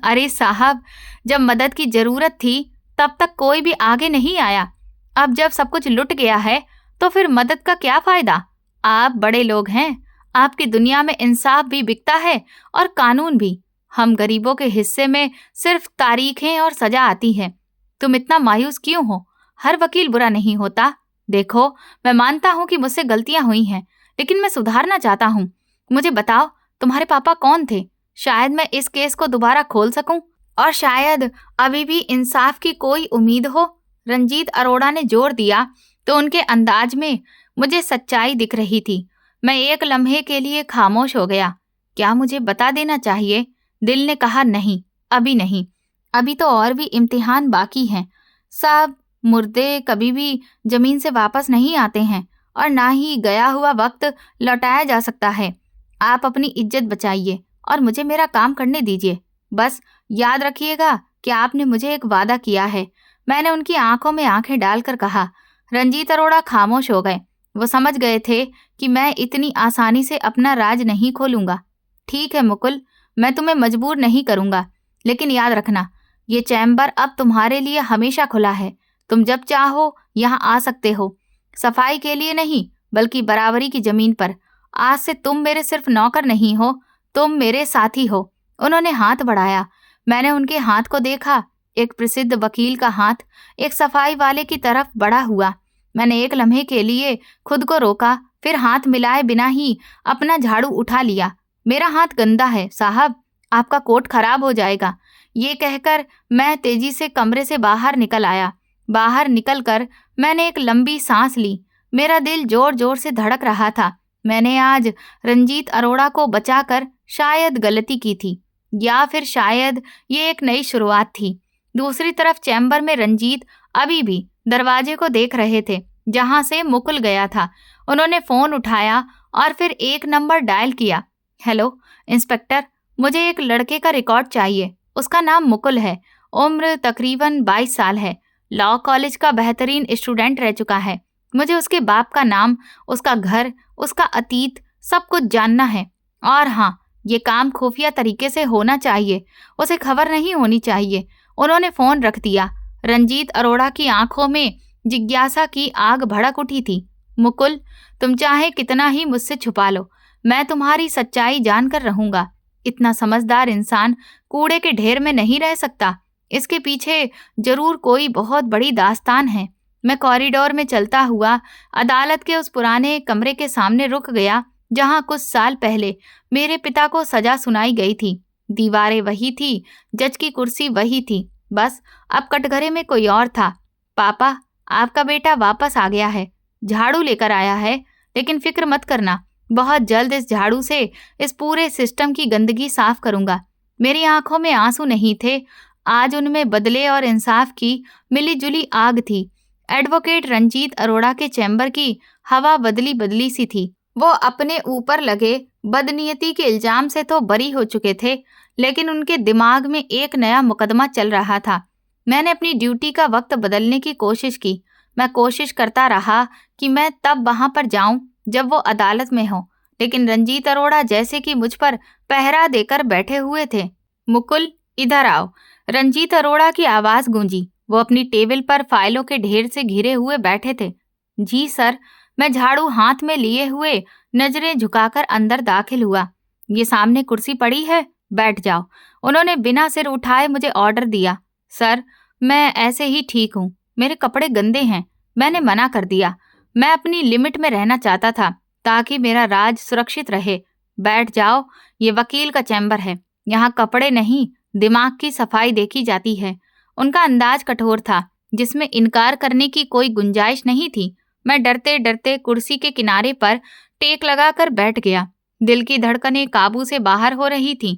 अरे साहब, जब मदद की जरूरत थी तब तक कोई भी आगे नहीं आया। अब जब सब कुछ लुट गया है तो फिर मदद का क्या फायदा? आप बड़े लोग हैं। आपकी दुनिया में इंसाफ भी बिकता है और कानून भी। हम गरीबों के हिस्से में सिर्फ तारीखें और सजा आती है। तुम इतना मायूस क्यों हो? हर वकील बुरा नहीं होता। देखो, मैं मानता हूँ कि मुझसे गलतियां हुई हैं, लेकिन मैं सुधारना चाहता हूँ। मुझे बताओ, तुम्हारे पापा कौन थे? शायद मैं इस केस को दोबारा खोल सकूं और शायद अभी भी इंसाफ की कोई उम्मीद हो। रंजीत अरोड़ा ने जोर दिया तो उनके अंदाज में मुझे सच्चाई दिख रही थी। मैं एक लम्हे के लिए खामोश हो गया। क्या मुझे बता देना चाहिए? दिल ने कहा नहीं, अभी नहीं, अभी तो और भी इम्तिहान बाकी हैं। साहब, मुर्दे कभी भी जमीन से वापस नहीं आते हैं और ना ही गया हुआ वक्त लौटाया जा सकता है। आप अपनी इज्जत बचाइए और मुझे मेरा काम करने दीजिए। बस याद रखिएगा कि आपने मुझे एक वादा किया है। मैंने उनकी आंखों में आंखें डालकर कहा। रंजीत अरोड़ा खामोश हो गए। वो समझ गए थे कि मैं इतनी आसानी से अपना राज नहीं खोलूंगा। ठीक है मुकुल, मैं तुम्हें मजबूर नहीं करूंगा, लेकिन याद रखना, ये चैम्बर अब तुम्हारे लिए हमेशा खुला है। तुम जब चाहो यहाँ आ सकते हो। सफाई के लिए नहीं, बल्कि बराबरी की जमीन पर। आज से तुम मेरे सिर्फ नौकर नहीं हो, तुम मेरे साथी हो। उन्होंने हाथ बढ़ाया। मैंने उनके हाथ को देखा। एक प्रसिद्ध वकील का हाथ एक सफाई वाले की तरफ बढ़ा हुआ। मैंने एक लम्हे के लिए खुद को रोका, फिर हाथ मिलाए बिना ही अपना झाड़ू उठा लिया। मेरा हाथ गंदा है साहब, आपका कोट खराब हो जाएगा। ये कहकर मैं तेजी से कमरे से बाहर निकल आया। बाहर निकलकर मैंने एक लंबी सांस ली। मेरा दिल जोर जोर से धड़क रहा था। मैंने आज रंजीत अरोड़ा को बचाकर शायद गलती की थी, या फिर शायद ये एक नई शुरुआत थी। दूसरी तरफ चैम्बर में रंजीत अभी भी दरवाजे को देख रहे थे जहां से मुकुल गया था। उन्होंने फोन उठाया और फिर एक नंबर डायल किया। हेलो इंस्पेक्टर, मुझे एक लड़के का रिकॉर्ड चाहिए। उसका नाम मुकुल है, उम्र तकरीबन 22 साल है, लॉ कॉलेज का बेहतरीन स्टूडेंट रह चुका है। मुझे उसके बाप का नाम, उसका घर, उसका अतीत सब कुछ जानना है। और हाँ, ये काम खुफिया तरीके से होना चाहिए, उसे खबर नहीं होनी चाहिए। उन्होंने फोन रख दिया। रंजीत अरोड़ा की आंखों में जिज्ञासा की आग भड़क उठी थी। मुकुल, तुम चाहे कितना ही मुझसे छुपा लो, मैं तुम्हारी सच्चाई जानकर रहूंगा। इतना समझदार इंसान कूड़े के ढेर में नहीं रह सकता। इसके पीछे जरूर कोई बहुत बड़ी दास्तान है। मैं कॉरिडोर में चलता हुआ अदालत के उस पुराने कमरे के सामने रुक गया जहां कुछ साल पहले मेरे पिता को सजा सुनाई गई थी। दीवारें वही थी, जज की कुर्सी वही थी, बस अब कटघरे में कोई और था। पापा, आपका बेटा वापस आ गया है, झाड़ू लेकर आया है, लेकिन फिक्र मत करना, बहुत जल्द इस झाड़ू से इस पूरे सिस्टम की गंदगी साफ करूंगा। मेरी आंखों में आंसू नहीं थे, आज उनमें बदले और इंसाफ की मिली-जुली आग थी। एडवोकेट रंजीत अरोड़ा के चैम्बर की हवा बदली बदली सी थी। वो अपने ऊपर लगे बदनीयती के इल्जाम से तो बरी हो चुके थे, लेकिन उनके दिमाग में एक नया मुकदमा चल रहा था। मैंने अपनी ड्यूटी का वक्त बदलने की कोशिश की। मैं कोशिश करता रहा कि मैं तब वहां पर जाऊं जब वो अदालत में हो, लेकिन रंजीत अरोड़ा जैसे कि मुझ पर पहरा देकर बैठे हुए थे। मुकुल, इधर आओ। रंजीत अरोड़ा की आवाज गूंजी। वो अपनी टेबल पर फाइलों के ढेर से घिरे हुए बैठे थे। जी सर। मैं झाड़ू हाथ में लिए हुए नजरें झुकाकर अंदर दाखिल हुआ। ये सामने कुर्सी पड़ी है, बैठ जाओ। उन्होंने बिना सिर उठाए मुझे ऑर्डर दिया। सर, मैं ऐसे ही ठीक हूँ, मेरे कपड़े गंदे हैं। मैंने मना कर दिया। मैं अपनी लिमिट में रहना चाहता था ताकि मेरा राज सुरक्षित रहे। बैठ जाओ, ये वकील का चैम्बर है, यहाँ कपड़े नहीं दिमाग की सफाई देखी जाती है। उनका अंदाज कठोर था, जिसमें इनकार करने की कोई गुंजाइश नहीं थी। मैं डरते डरते कुर्सी के किनारे पर टेक लगाकर बैठ गया। दिल की धड़कनें काबू से बाहर हो रही थीं।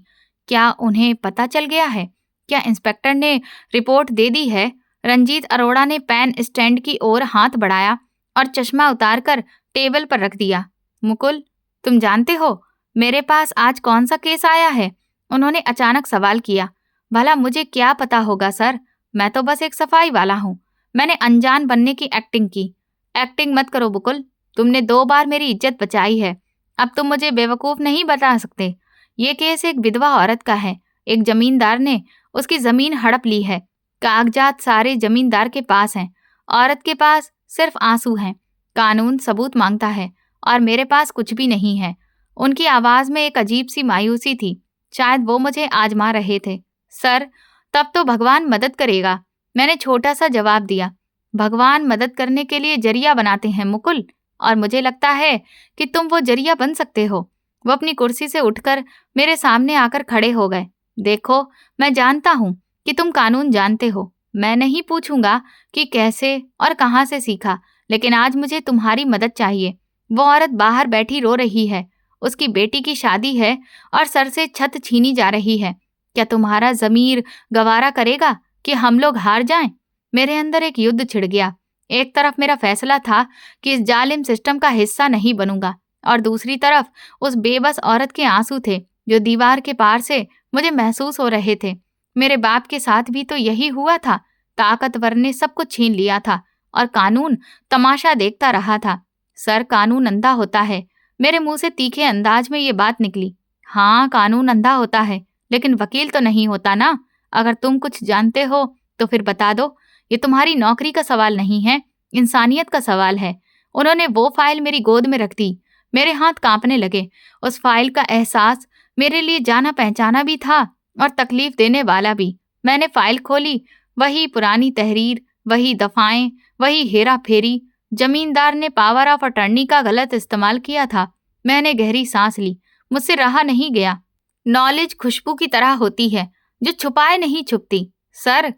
क्या उन्हें पता चल गया है? क्या इंस्पेक्टर ने रिपोर्ट दे दी है? रंजीत अरोड़ा ने पेन स्टैंड की ओर हाथ बढ़ाया और चश्मा उतारकर टेबल पर रख दिया। मुकुल, तुम जानते हो मेरे पास आज कौन सा केस आया है? उन्होंने अचानक सवाल किया। भला मुझे क्या पता होगा सर, मैं तो बस एक सफाई वाला हूँ। मैंने अनजान बनने की एक्टिंग की। एक्टिंग मत करो मुकुल, तुमने 2 बार मेरी इज्जत बचाई है, अब तुम मुझे बेवकूफ नहीं बता सकते। ये केस एक विधवा औरत का है। एक जमींदार ने उसकी जमीन हड़प ली है। कागजात सारे जमींदार के पास हैं, औरत के पास सिर्फ आंसू हैं। कानून सबूत मांगता है और मेरे पास कुछ भी नहीं है। उनकी आवाज में एक अजीब सी मायूसी थी, शायद वो मुझे आजमा रहे थे। सर, तब तो भगवान मदद करेगा, मैंने छोटा सा जवाब दिया। भगवान मदद करने के लिए जरिया बनाते हैं मुकुल, और मुझे लगता है कि तुम वो जरिया बन सकते हो। वो अपनी कुर्सी से उठकर मेरे सामने आकर खड़े हो गए। देखो, मैं जानता हूँ कि तुम कानून जानते हो, मैं नहीं पूछूंगा कि कैसे और कहाँ से सीखा, लेकिन आज मुझे तुम्हारी मदद चाहिए। वो औरत बाहर बैठी रो रही है। उसकी बेटी की शादी है और सर से छत छीनी जा रही है। क्या तुम्हारा ज़मीर गवारा करेगा कि हम लोग हार जाएं? मेरे अंदर एक युद्ध छिड़ गया। एक तरफ मेरा फैसला था कि इस जालिम सिस्टम का हिस्सा नहीं बनूंगा, और दूसरी तरफ उस बेबस औरत के आंसू थे जो दीवार के पार से मुझे महसूस हो रहे थे। मेरे बाप के साथ भी तो यही हुआ था। ताकतवर ने सब कुछ छीन लिया था और कानून तमाशा देखता रहा था। सर, कानून अंधा होता है। मेरे मुंह से तीखे अंदाज में ये बात निकली। हाँ, कानून अंधा होता है, लेकिन वकील तो नहीं होता ना। अगर तुम कुछ जानते हो तो फिर बता दो। ये तुम्हारी नौकरी का सवाल नहीं है, इंसानियत का सवाल है। उन्होंने वो फाइल मेरी गोद में रख दी। मेरे हाथ कांपने लगे। उस फाइल का एहसास मेरे लिए जाना पहचाना भी था और तकलीफ देने वाला भी। मैंने फाइल खोली। वही पुरानी तहरीर, वही दफाएं, वही हेरा फेरी। जमींदार ने पावर ऑफ अटर्नी का गलत इस्तेमाल किया था। मैंने गहरी सांस ली। मुझसे रहा नहीं गया। नॉलेज खुशबू की तरह होती है जो छुपाए नहीं छुपती। सर,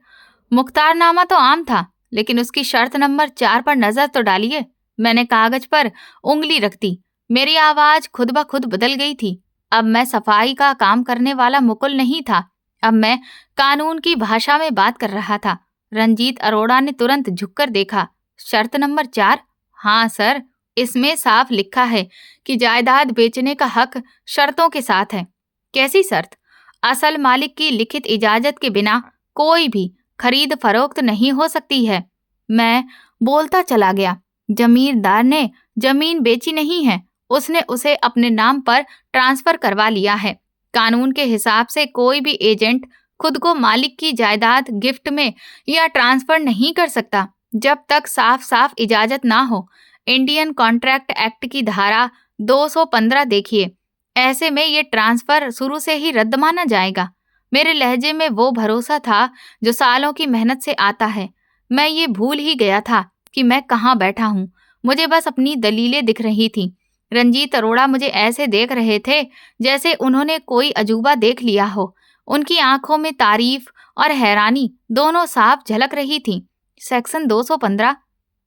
मुख्तारनामा तो आम था, लेकिन उसकी शर्त नंबर 4 पर नजर तो डालिए। मैंने कागज पर उंगली रख दी। मेरी आवाज खुद ब खुद बदल गई थी। अब मैं सफाई का काम करने वाला मुकुल नहीं था। अब मैं कानून की भाषा में बात कर रहा था। रंजीत अरोड़ा ने तुरंत झुककर देखा। शर्त नंबर 4? हाँ सर, इसमें साफ लिखा है कि जायदाद बेचने का हक शर्तों के साथ है। कैसी शर्त? असल मालिक की लिखित इजाजत के बिना कोई भी खरीद फरोख्त नहीं हो सकती है। मैं बोलता चला गया। जमींदार ने जमीन बेची नहीं है, उसने उसे अपने नाम पर ट्रांसफर करवा लिया है। कानून के हिसाब से कोई भी एजेंट खुद को मालिक की जायदाद गिफ्ट में या ट्रांसफर नहीं कर सकता जब तक साफ साफ इजाजत ना हो। इंडियन कॉन्ट्रैक्ट एक्ट की धारा 215 देखिए। ऐसे में ये ट्रांसफर शुरू से ही रद्द माना जाएगा। मेरे लहजे में वो भरोसा था जो सालों की मेहनत से आता है। मैं ये भूल ही गया था कि मैं कहाँ बैठा हूँ। मुझे बस अपनी दलीलें दिख रही थी। रंजीत अरोड़ा मुझे ऐसे देख रहे थे जैसे उन्होंने कोई अजूबा देख लिया हो। उनकी आंखों में तारीफ और हैरानी दोनों साफ झलक रही थी। सेक्शन 215?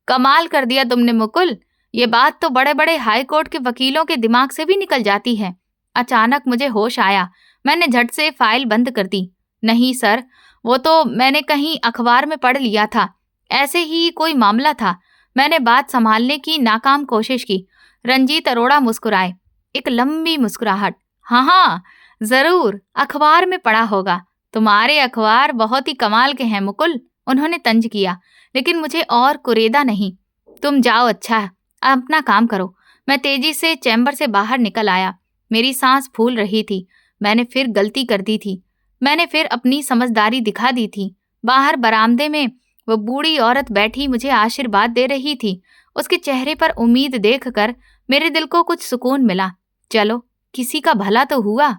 कमाल कर दिया तुमने मुकुल। ये बात तो बड़े बड़े हाई कोर्ट के वकीलों के दिमाग से भी निकल जाती है। अचानक मुझे होश आया। मैंने झट से फाइल बंद कर दी। नहीं सर, वो तो मैंने कहीं अखबार में पढ़ लिया था। ऐसे ही कोई मामला था। मैंने बात संभालने की नाकाम कोशिश की। रंजीत अरोड़ा मुस्कुराए, एक लंबी मुस्कुराहट। हाँ हाँ, जरूर, अखबार में पढ़ा होगा। तुम्हारे अखबार बहुत ही कमाल के हैं मुकुल, उन्होंने तंज किया। लेकिन मुझे और कुरेदा नहीं। तुम जाओ, अच्छा है, अपना काम करो। मैं तेजी से चैम्बर से बाहर निकल आया। मेरी सांस फूल रही थी। मैंने फिर गलती कर दी थी। मैंने फिर अपनी समझदारी दिखा दी थी। बाहर बरामदे में वो बूढ़ी औरत बैठी मुझे आशीर्वाद दे रही थी। उसके चेहरे पर उम्मीद देखकर मेरे दिल को कुछ सुकून मिला। चलो, किसी का भला तो हुआ।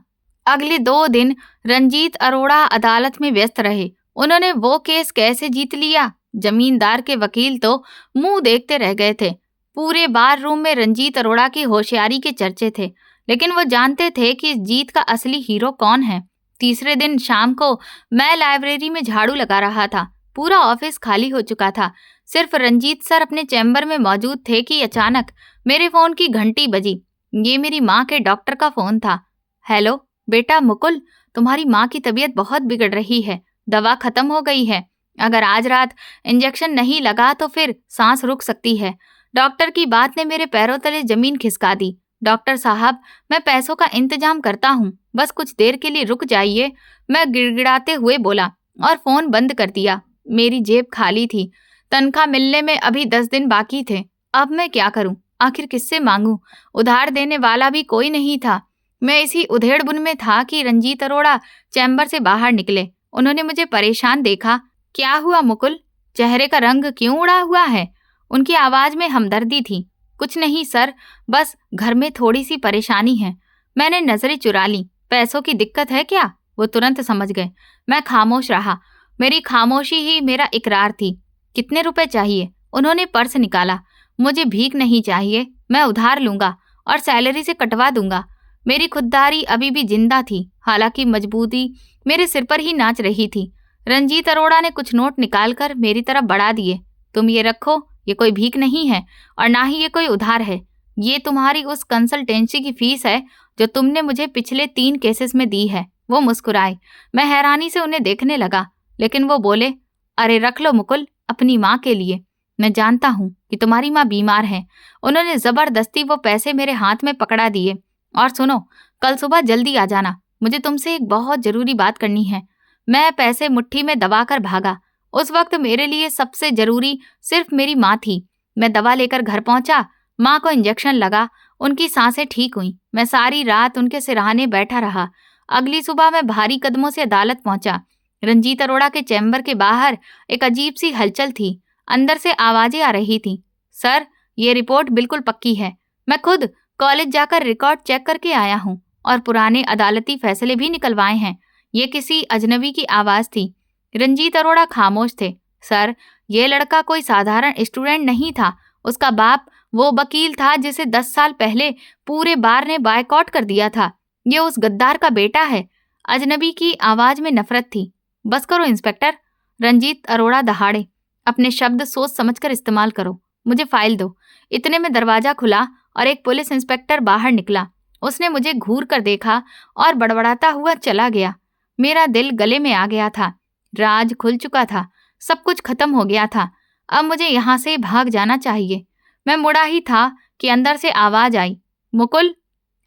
अगले 2 दिन रंजीत अरोड़ा अदालत में व्यस्त रहे। उन्होंने वो केस कैसे जीत लिया? जमींदार के वकील तो मुंह देखते रह गए थे। पूरे बार रूम में रंजीत अरोड़ा की होशियारी के चर्चे थे, लेकिन वो जानते थे कि इस जीत का असली हीरो कौन है। तीसरे दिन शाम को मैं लाइब्रेरी में झाड़ू लगा रहा था। पूरा ऑफिस खाली हो चुका था। सिर्फ रंजीत सर अपने चैम्बर में मौजूद थे कि अचानक मेरे फोन की घंटी बजी। ये मेरी माँ के डॉक्टर का फोन था। हेलो बेटा मुकुल, तुम्हारी माँ की तबीयत बहुत बिगड़ रही है। दवा खत्म हो गई है। अगर आज रात इंजेक्शन नहीं लगा तो फिर सांस रुक सकती है। डॉक्टर की बात ने मेरे पैरों तले जमीन खिसका दी। डॉक्टर साहब, मैं पैसों का इंतजाम करता हूँ, बस कुछ देर के लिए रुक जाइए, मैं गिड़गिड़ाते हुए बोला और फोन बंद कर दिया। मेरी जेब खाली थी। तनख्वाह मिलने में अभी 10 दिन बाकी थे। अब मैं क्या करूं? आखिर किससे मांगूं? उधार देने वाला भी कोई नहीं था। मैं इसी उधेड़बुन में था कि रंजीत अरोड़ा चैम्बर से बाहर निकले। उन्होंने मुझे परेशान देखा। क्या हुआ मुकुल? चेहरे का रंग क्यों उड़ा हुआ है? उनकी आवाज में हमदर्दी थी। कुछ नहीं सर, बस घर में थोड़ी सी परेशानी है। मैंने नजरें चुरा ली। पैसों की दिक्कत है क्या? वो तुरंत समझ गए। मैं खामोश रहा। मेरी खामोशी ही मेरा इकरार थी। कितने रुपए चाहिए? उन्होंने पर्स निकाला। मुझे भीख नहीं चाहिए, मैं उधार लूंगा और सैलरी से कटवा दूंगा। मेरी खुददारी अभी भी जिंदा थी, हालांकि मजबूती मेरे सिर पर ही नाच रही थी। रंजीत अरोड़ा ने कुछ नोट निकालकर मेरी तरफ बढ़ा दिए। तुम ये रखो, ये कोई भीख नहीं है और ना ही ये कोई उधार है। ये तुम्हारी उस कंसल्टेंसी की फीस है जो तुमने मुझे पिछले 3 केसेस में दी है। वो मुस्कुराए। मैं हैरानी से उन्हें देखने लगा, लेकिन वो बोले, अरे रख लो मुकुल, अपनी माँ के लिए। मैं जानता हूँ कि तुम्हारी माँ बीमार है। उन्होंने जबरदस्ती वो पैसे मेरे हाथ में पकड़ा दिए। और सुनो, कल सुबह जल्दी आ जाना, मुझे तुमसे एक बहुत जरूरी बात करनी है। मैं पैसे मुट्ठी में दबाकर भागा। उस वक्त मेरे लिए सबसे जरूरी सिर्फ मेरी माँ थी। मैं दवा लेकर घर पहुंचा, माँ को इंजेक्शन लगा, उनकी सांसें ठीक हुई। मैं सारी रात उनके सिरहाने बैठा रहा। अगली सुबह मैं भारी कदमों से अदालत पहुंचा। रंजीत अरोड़ा के चैम्बर के बाहर एक अजीब सी हलचल थी। अंदर से आवाजें आ रही थी। सर, ये रिपोर्ट बिल्कुल पक्की है। मैं खुद कॉलेज जाकर रिकॉर्ड चेक करके आया हूँ और पुराने अदालती फैसले भी निकलवाए हैं। ये किसी अजनबी की आवाज थी। रंजीत अरोड़ा खामोश थे। सर, ये लड़का कोई साधारण स्टूडेंट नहीं था। उसका बाप वो वकील था जिसे 10 साल पहले पूरे बार ने बायकॉट कर दिया था। ये उस गद्दार का बेटा है। अजनबी की आवाज में नफरत थी। बस करो इंस्पेक्टर, रंजीत अरोड़ा दहाड़े। अपने शब्द सोच समझकर इस्तेमाल करो। मुझे फाइल दो। इतने में दरवाजा खुला और एक पुलिस इंस्पेक्टर बाहर निकला। उसने मुझे घूर कर देखा और बड़बड़ाता हुआ चला गया। मेरा दिल गले में आ गया था। राज खुल चुका था। सब कुछ खत्म हो गया था। अब मुझे यहाँ से भाग जाना चाहिए। मैं मुड़ा ही था कि अंदर से आवाज आई, मुकुल,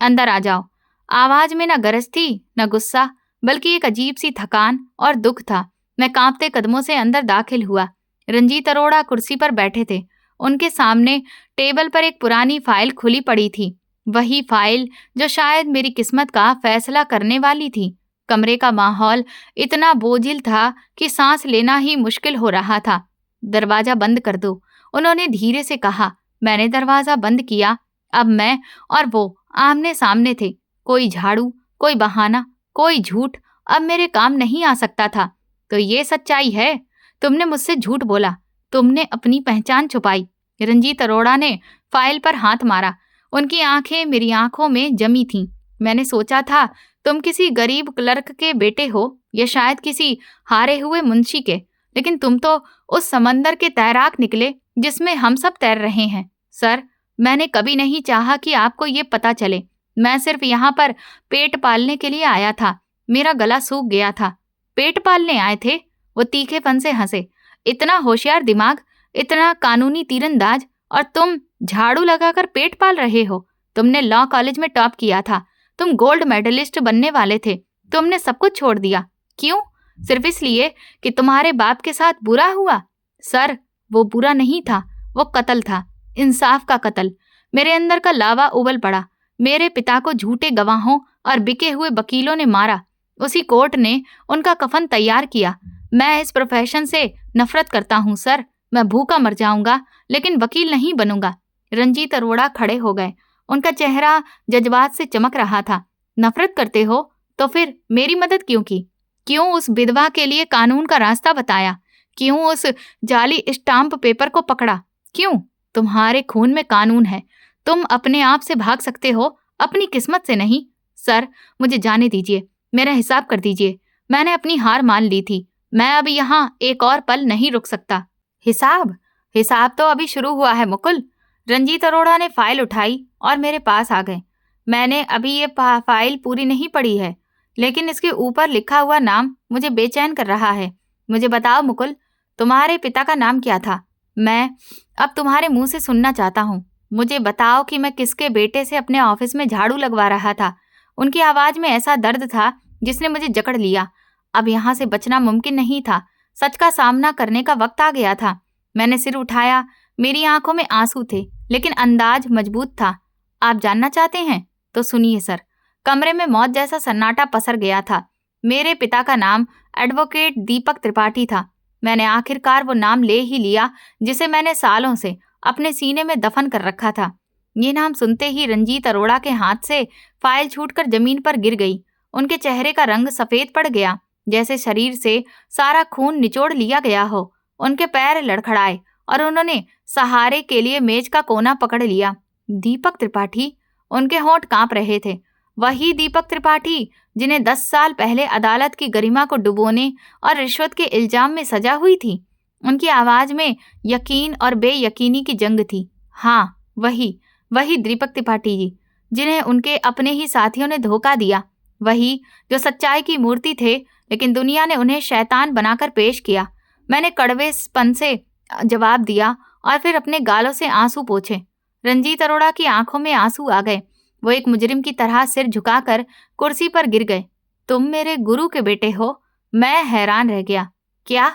अंदर आ जाओ। आवाज में न गरज थी न गुस्सा, बल्कि एक अजीब सी थकान और दुख था। मैं कांपते कदमों से अंदर दाखिल हुआ। रंजीत अरोड़ा कुर्सी पर बैठे थे। उनके सामने टेबल पर एक पुरानी फाइल खुली पड़ी थी। वही फाइल जो शायद मेरी किस्मत का फैसला करने वाली थी। कमरे का माहौल इतना बोझिल था कि सांस लेना ही मुश्किल हो रहा था। दरवाजा बंद कर दो, उन्होंने धीरे से कहा। मैंने दरवाजा बंद किया। अब मैं और वो आमने सामने थे। कोई झाड़ू, कोई बहाना, कोई झूठ अब मेरे काम नहीं आ सकता था। तो ये सच्चाई है, तुमने मुझसे झूठ बोला, तुमने अपनी पहचान छुपाई। रंजीत अरोड़ा ने फाइल पर हाथ मारा। उनकी आंखें मेरी आंखों में जमी थीं। मैंने सोचा था तुम किसी गरीब क्लर्क के बेटे हो या शायद किसी हारे हुए मुंशी के, लेकिन तुम तो उस समंदर के तैराक निकले जिसमें हम सब तैर रहे हैं। सर, मैंने कभी नहीं चाहा कि आपको ये पता चले। मैं सिर्फ यहाँ पर पेट पालने के लिए आया था। मेरा गला सूख गया था। पेट पालने आए थे? वो तीखेपन से हंसे। इतना होशियार दिमाग, इतना कानूनी तीरंदाज, और तुम झाड़ू लगाकर पेट पाल रहे हो। तुमने लॉ कॉलेज में टॉप किया था। तुम गोल्ड मेडलिस्ट बनने वाले थे। तुमने सब कुछ छोड़ दिया। क्यों? सिर्फ इसलिए कि तुम्हारे बाप के साथ बुरा हुआ? सर, वो बुरा नहीं था, वो कत्ल था, इंसाफ का कत्ल। मेरे अंदर का लावा उबल पड़ा। मेरे पिता को झूठे गवाहों और बिके हुए वकीलों ने मारा। उसी कोर्ट ने उनका कफन तैयार किया। मैं इस प्रोफेशन से नफरत करता हूँ सर। मैं भूखा मर जाऊंगा, लेकिन वकील नहीं बनूंगा। रंजीत अरोड़ा खड़े हो गए। उनका चेहरा जज्बात से चमक रहा था। नफरत करते हो तो फिर मेरी मदद क्यों की? क्यों उस विधवा के लिए कानून का रास्ता बताया? क्यों उस जाली स्टाम्प पेपर को पकड़ा? क्यों? तुम्हारे खून में कानून है। तुम अपने आप से भाग सकते हो, अपनी किस्मत से नहीं। सर, मुझे जाने दीजिए, मेरा हिसाब कर दीजिए। मैंने अपनी हार मान ली थी। मैं अब यहाँ एक और पल नहीं रुक सकता। हिसाब? हिसाब तो अभी शुरू हुआ है मुकुल। रंजीत अरोड़ा ने फाइल उठाई और मेरे पास आ गए। मैंने अभी ये फाइल पूरी नहीं पढ़ी है, लेकिन इसके ऊपर लिखा हुआ नाम मुझे बेचैन कर रहा है। मुझे बताओ मुकुल, तुम्हारे पिता का नाम क्या था? मैं अब तुम्हारे मुंह से सुनना चाहता हूँ। मुझे बताओ कि मैं किसके बेटे से अपने ऑफिस में झाड़ू लगवा रहा था। उनकी आवाज में ऐसा दर्द था जिसने मुझे जकड़ लिया। अब यहाँ से बचना मुमकिन नहीं था। सच का सामना करने का वक्त आ गया था। मैंने सिर उठाया। मेरी आंखों में आंसू थे, लेकिन अंदाज मजबूत था। आप जानना चाहते हैं? तो सुनिए सर। कमरे में मौत जैसा सन्नाटा पसर गया था। मेरे पिता का नाम एडवोकेट दीपक त्रिपाठी था। मैंने आखिरकार वो नाम ले ही लिया जिसे मैंने सालों से अपने सीने में दफन कर रखा था। ये नाम सुनते ही रंजीत अरोड़ा के हाथ से फाइल छूटकर जमीन पर गिर गई। उनके चेहरे का रंग सफेद पड़ गया, जैसे शरीर से सारा खून निचोड़ लिया गया हो। उनके पैर लड़खड़ाए और उन्होंने सहारे के लिए मेज का कोना पकड़ लिया। दीपक त्रिपाठी? उनके होंठ कांप रहे थे। वही दीपक त्रिपाठी जिन्हें 10 साल पहले अदालत की गरिमा को डुबोने और रिश्वत के इल्जाम में सजा हुई थी। उनकी आवाज में यकीन और बेयकीनी की जंग थी। हाँ, वही दीपक त्रिपाठी जी, जिन्हें उनके अपने ही साथियों ने धोखा दिया। वही जो सच्चाई की मूर्ति थे, लेकिन दुनिया ने उन्हें शैतान बनाकर पेश किया। मैंने कड़वेपन से जवाब दिया और फिर अपने गालों से आंसू पोंछे। रंजीत अरोड़ा की आंखों में आंसू आ गए। वो एक मुजरिम की तरह सिर झुकाकर कुर्सी पर गिर गए। तुम मेरे गुरु के बेटे हो? मैं हैरान रह गया। क्या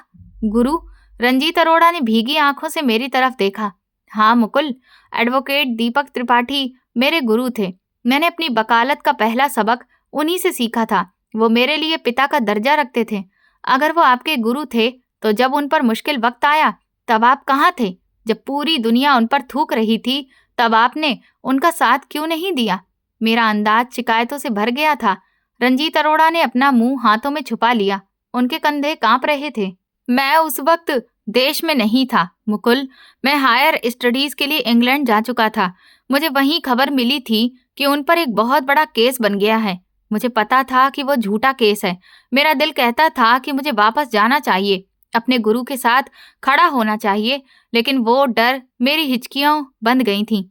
गुरु? रंजीत अरोड़ा ने भीगी आंखों से मेरी तरफ देखा। हाँ मुकुल, एडवोकेट दीपक त्रिपाठी मेरे गुरु थे। मैंने अपनी वकालत का पहला सबक उन्हीं से सीखा था। वो मेरे लिए पिता का दर्जा रखते थे। अगर वो आपके गुरु थे तो जब उन पर मुश्किल वक्त आया तब आप कहाँ थे? जब पूरी दुनिया उन पर थूक रही थी तब आपने उनका साथ क्यों नहीं दिया? मेरा अंदाज शिकायतों से भर गया था। रंजीत अरोड़ा ने अपना मुंह हाथों में छुपा लिया। उनके कंधे कांप रहे थे। मैं उस वक्त देश में नहीं था मुकुल। मैं हायर स्टडीज के लिए इंग्लैंड जा चुका था। मुझे वहीं खबर मिली थी कि उन पर एक बहुत बड़ा केस बन गया है। मुझे पता था कि वो झूठा केस है। मेरा दिल कहता था कि मुझे वापस जाना चाहिए, अपने गुरु के साथ खड़ा होना चाहिए, लेकिन वो डर मेरी हिचकियां बंद गई थीं।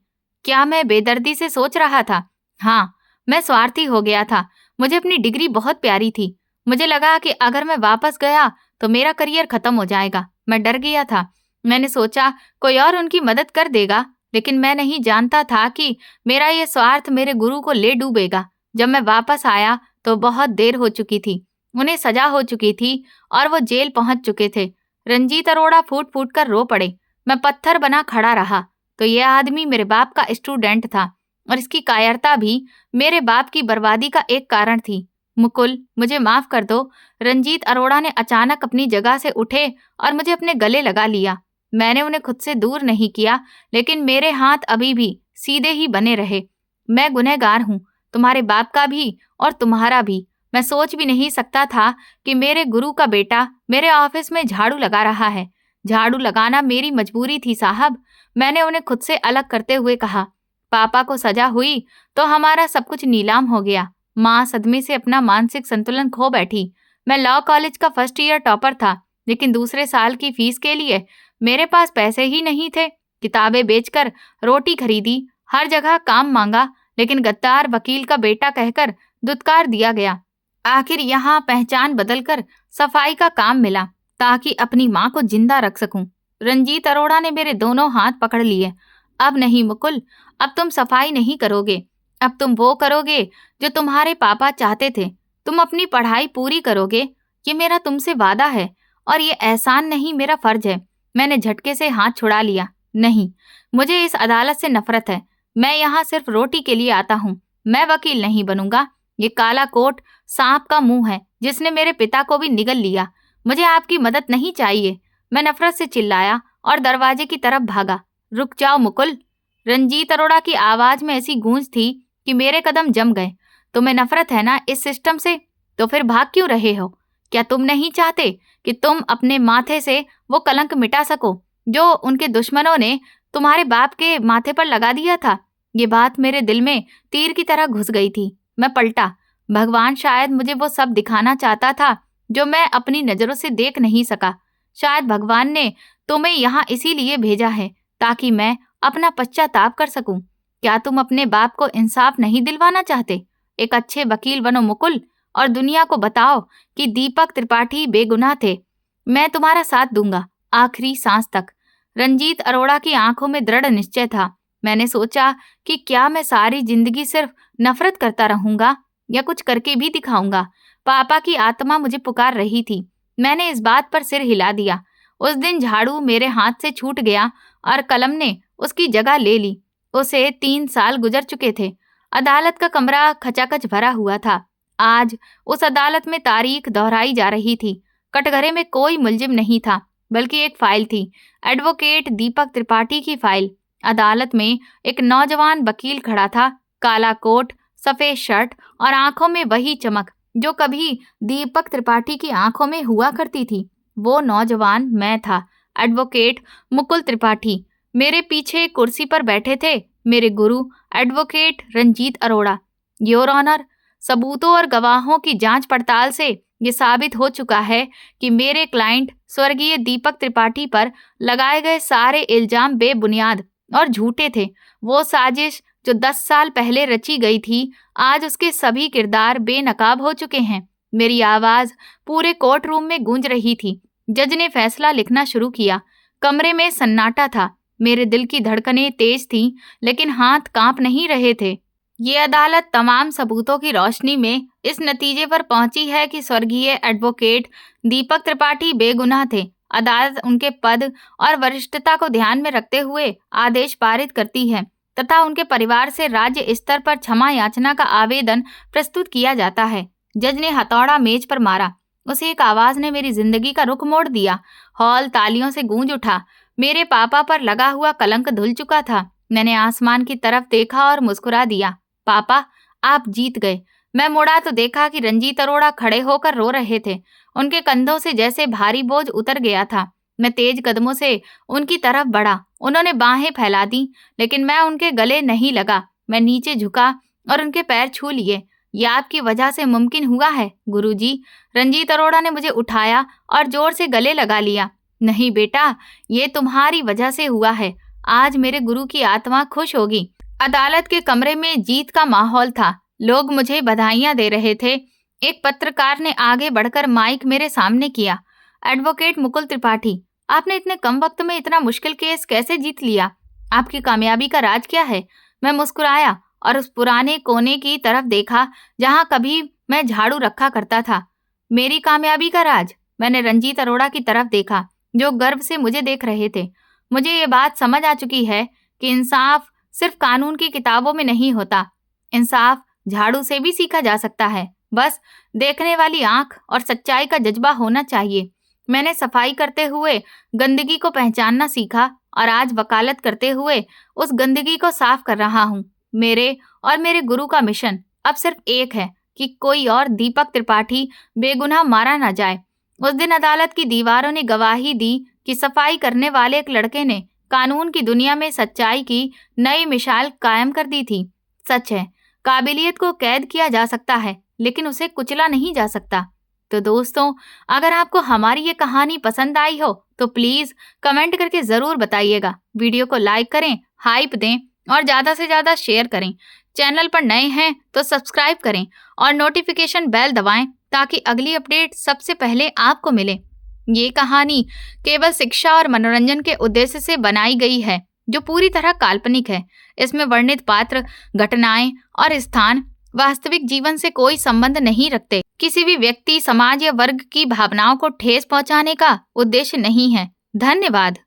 क्या मैं बेदर्दी से सोच रहा था? हाँ, मैं स्वार्थी हो गया था। मुझे अपनी डिग्री बहुत प्यारी थी। मुझे लगा कि अगर मैं वापस गया तो मेरा करियर खत्म हो जाएगा। मैं डर गया था। मैंने सोचा कोई और उनकी मदद कर देगा, लेकिन मैं नहीं जानता था कि मेरा ये स्वार्थ मेरे गुरु को ले डूबेगा। जब मैं वापस आया तो बहुत देर हो चुकी थी। उन्हें सजा हो चुकी थी और वो जेल पहुंच चुके थे। रंजीत अरोड़ा फूट फूट कर रो पड़े। मैं पत्थर बना खड़ा रहा। तो यह आदमी मेरे बाप का स्टूडेंट था और इसकी कायरता भी मेरे बाप की बर्बादी का एक कारण थी। मुकुल, मुझे माफ कर दो। रंजीत अरोड़ा ने अचानक अपनी जगह से उठे और मुझे अपने गले लगा लिया। मैंने उन्हें खुद से दूर नहीं किया, लेकिन मेरे हाथ अभी भी सीधे ही बने रहे। मैं गुनहगार हूँ, तुम्हारे बाप का भी और तुम्हारा भी। मैं सोच भी नहीं सकता था कि मेरे गुरु का बेटा मेरे ऑफिस में झाड़ू लगा रहा है। झाड़ू लगाना मेरी मजबूरी थी साहब। मैंने उन्हें खुद से अलग करते हुए कहा। पापा को सजा हुई तो हमारा सब कुछ नीलाम हो गया। माँ सदमे से अपना मानसिक संतुलन खो बैठी। मैं लॉ कॉलेज का फर्स्ट ईयर टॉपर था, लेकिन दूसरे साल की फीस के लिए मेरे पास पैसे ही नहीं थे। किताबें बेचकर रोटी खरीदी, हर जगह काम मांगा, लेकिन गद्दार वकील का बेटा कहकर दुत्कार दिया गया। आखिर यहाँ पहचान बदलकर सफाई का काम मिला ताकि अपनी माँ को जिंदा रख सकूं। रंजीत अरोड़ा ने मेरे दोनों हाथ पकड़ लिए। अब नहीं मुकुल, अब तुम सफाई नहीं करोगे। अब तुम वो करोगे जो तुम्हारे पापा चाहते थे। तुम अपनी पढ़ाई पूरी करोगे। ये मेरा तुमसे वादा है और ये एहसान नहीं, मेरा फर्ज है। मैंने झटके से हाथ छुड़ा लिया। नहीं, मुझे इस अदालत से नफरत है। मैं यहाँ सिर्फ रोटी के लिए आता हूँ। मैं वकील नहीं बनूंगा। ये काला कोट सांप का मुंह है जिसने मेरे पिता को भी निगल लिया। मुझे आपकी मदद नहीं चाहिए। मैं नफरत से चिल्लाया और दरवाजे की तरफ भागा। रुक जाओ मुकुल। रंजीत अरोड़ा की आवाज में ऐसी गूंज थी कि मेरे कदम जम गए। तुम्हें नफरत है ना इस सिस्टम से? तो फिर भाग क्यों रहे हो? क्या तुम नहीं चाहते कि तुम अपने माथे से वो कलंक मिटा सको जो उनके दुश्मनों ने तुम्हारे बाप के माथे पर लगा दिया था? ये बात मेरे दिल में तीर की तरह घुस गई थी। मैं पलटा। भगवान शायद मुझे वो सब दिखाना चाहता था जो मैं अपनी नजरों से देख नहीं सका। शायद भगवान ने तुम्हें यहाँ इसीलिए भेजा है ताकि मैं अपना पश्चाताप कर सकूं। क्या तुम अपने बाप को इंसाफ नहीं दिलवाना चाहते? एक अच्छे वकील बनो मुकुल और दुनिया को बताओ कि दीपक त्रिपाठी बेगुनाह थे। मैं तुम्हारा साथ दूंगा आखिरी सांस तक। रंजीत अरोड़ा की आंखों में दृढ़ निश्चय था। मैंने सोचा कि क्या मैं सारी जिंदगी सिर्फ नफरत करता रहूंगा या कुछ करके भी दिखाऊंगा। पापा की आत्मा मुझे पुकार रही थी। मैंने इस बात पर सिर हिला दिया। उस दिन झाड़ू मेरे हाथ से छूट गया और कलम ने उसकी जगह ले ली। उसे 3 साल गुजर चुके थे। अदालत का कमरा खचाखच भरा हुआ था। आज उस अदालत में तारीख दोहराई जा रही थी। कटघरे में कोई मुलजिम नहीं था, बल्कि एक फाइल थी, एडवोकेट दीपक त्रिपाठी की फाइल। अदालत में एक नौजवान वकील खड़ा था, काला कोट, सफेद शर्ट और आंखों में वही चमक जो कभी दीपक त्रिपाठी की आंखों में हुआ करती थी। वो नौजवान मैं था, एडवोकेट मुकुल त्रिपाठी। मेरे पीछे कुर्सी पर बैठे थे मेरे गुरु advocate Ranjit Arora. Your honour, सबूतों और गवाहों की जांच पड़ताल से ये साबित हो चुका है कि मेरे क्लाइंट स्वर्गीय दीपक त्रिपाठी पर लगाए गए सारे इल्जाम बेबुनियाद और झूठे थे। वो साजिश जो 10 साल पहले रची गई थी, आज उसके सभी किरदार बेनकाब हो चुके हैं। मेरी आवाज पूरे कोर्ट रूम में गूंज रही थी। जज ने फैसला लिखना शुरू किया। कमरे में सन्नाटा था। मेरे दिल की धड़कनें तेज थीं, लेकिन हाथ कांप नहीं रहे थे। ये अदालत तमाम सबूतों की रोशनी में इस नतीजे पर पहुंची है कि स्वर्गीय एडवोकेट दीपक त्रिपाठी बेगुनाह थे। अदालत उनके पद और वरिष्ठता को ध्यान में रखते हुए आदेश पारित करती है तथा उनके परिवार से राज्य स्तर पर क्षमा याचना का आवेदन प्रस्तुत किया जाता है। जज ने हथौड़ा मेज पर मारा। उस एक आवाज ने मेरी जिंदगी का रुख मोड़ दिया। हॉल तालियों से गूंज उठा। मेरे पापा पर लगा हुआ कलंक धुल चुका था। मैंने आसमान की तरफ देखा और मुस्कुरा दिया। पापा, आप जीत गए। मैं मुड़ा तो देखा कि रंजीत अरोड़ा खड़े होकर रो रहे थे। उनके कंधों से जैसे भारी बोझ उतर गया था। मैं तेज कदमों से उनकी तरफ बढ़ा। उन्होंने बाहें फैला दी, लेकिन मैं उनके गले नहीं लगा। मैं नीचे झुका और उनके पैर छू लिए। ये आपकी वजह से मुमकिन हुआ है गुरुजी। रंजीत अरोड़ा ने मुझे उठाया और जोर से गले लगा लिया। नहीं बेटा, ये तुम्हारी वजह से हुआ है। आज मेरे गुरु की आत्मा खुश होगी। अदालत के कमरे में जीत का माहौल था। लोग मुझे बधाइयां दे रहे थे। एक पत्रकार ने आगे बढ़कर माइक मेरे सामने किया। एडवोकेट मुकुल त्रिपाठी, आपने इतने कम वक्त में इतना मुश्किल केस कैसे जीत लिया? आपकी कामयाबी का राज क्या है? मैं मुस्कुराया और उस पुराने कोने की तरफ देखा जहां कभी मैं झाड़ू रखा करता था। मेरी कामयाबी का राज? मैंने रंजीत अरोड़ा की तरफ देखा, जो गर्व से मुझे देख रहे थे। मुझे ये बात समझ आ चुकी है कि इंसाफ सिर्फ कानून की किताबों में नहीं होता। इंसाफ झाड़ू से भी सीखा जा सकता है। बस देखने वाली आंख और सच्चाई का जज्बा होना चाहिए। मैंने सफाई करते हुए गंदगी को पहचानना सीखा और आज वकालत करते हुए उस गंदगी को साफ कर रहा हूँ। मेरे और मेरे गुरु का मिशन अब सिर्फ एक है कि कोई और दीपक त्रिपाठी बेगुनाह मारा ना जाए। उस दिन अदालत की दीवारों ने गवाही दी कि सफाई करने वाले एक लड़के ने कानून की दुनिया में सच्चाई की नई मिसाल कायम कर दी थी। सच है, काबिलियत को कैद किया जा सकता है, लेकिन उसे कुचला नहीं जा सकता। तो दोस्तों, अगर आपको हमारी ये कहानी पसंद आई हो तो प्लीज कमेंट करके जरूर बताइएगा। वीडियो को लाइक करें, हाइप दें और ज्यादा से ज्यादा शेयर करें। चैनल पर नए हैं तो सब्सक्राइब करें और नोटिफिकेशन बेल दबाएं ताकि अगली अपडेट सबसे पहले आपको मिले। ये कहानी केवल शिक्षा और मनोरंजन के उद्देश्य से बनाई गई है, जो पूरी तरह काल्पनिक है। इसमें वर्णित पात्र, घटनाएं और स्थान वास्तविक जीवन से कोई संबंध नहीं रखते। किसी भी व्यक्ति, समाज या वर्ग की भावनाओं को ठेस पहुंचाने का उद्देश्य नहीं है। धन्यवाद।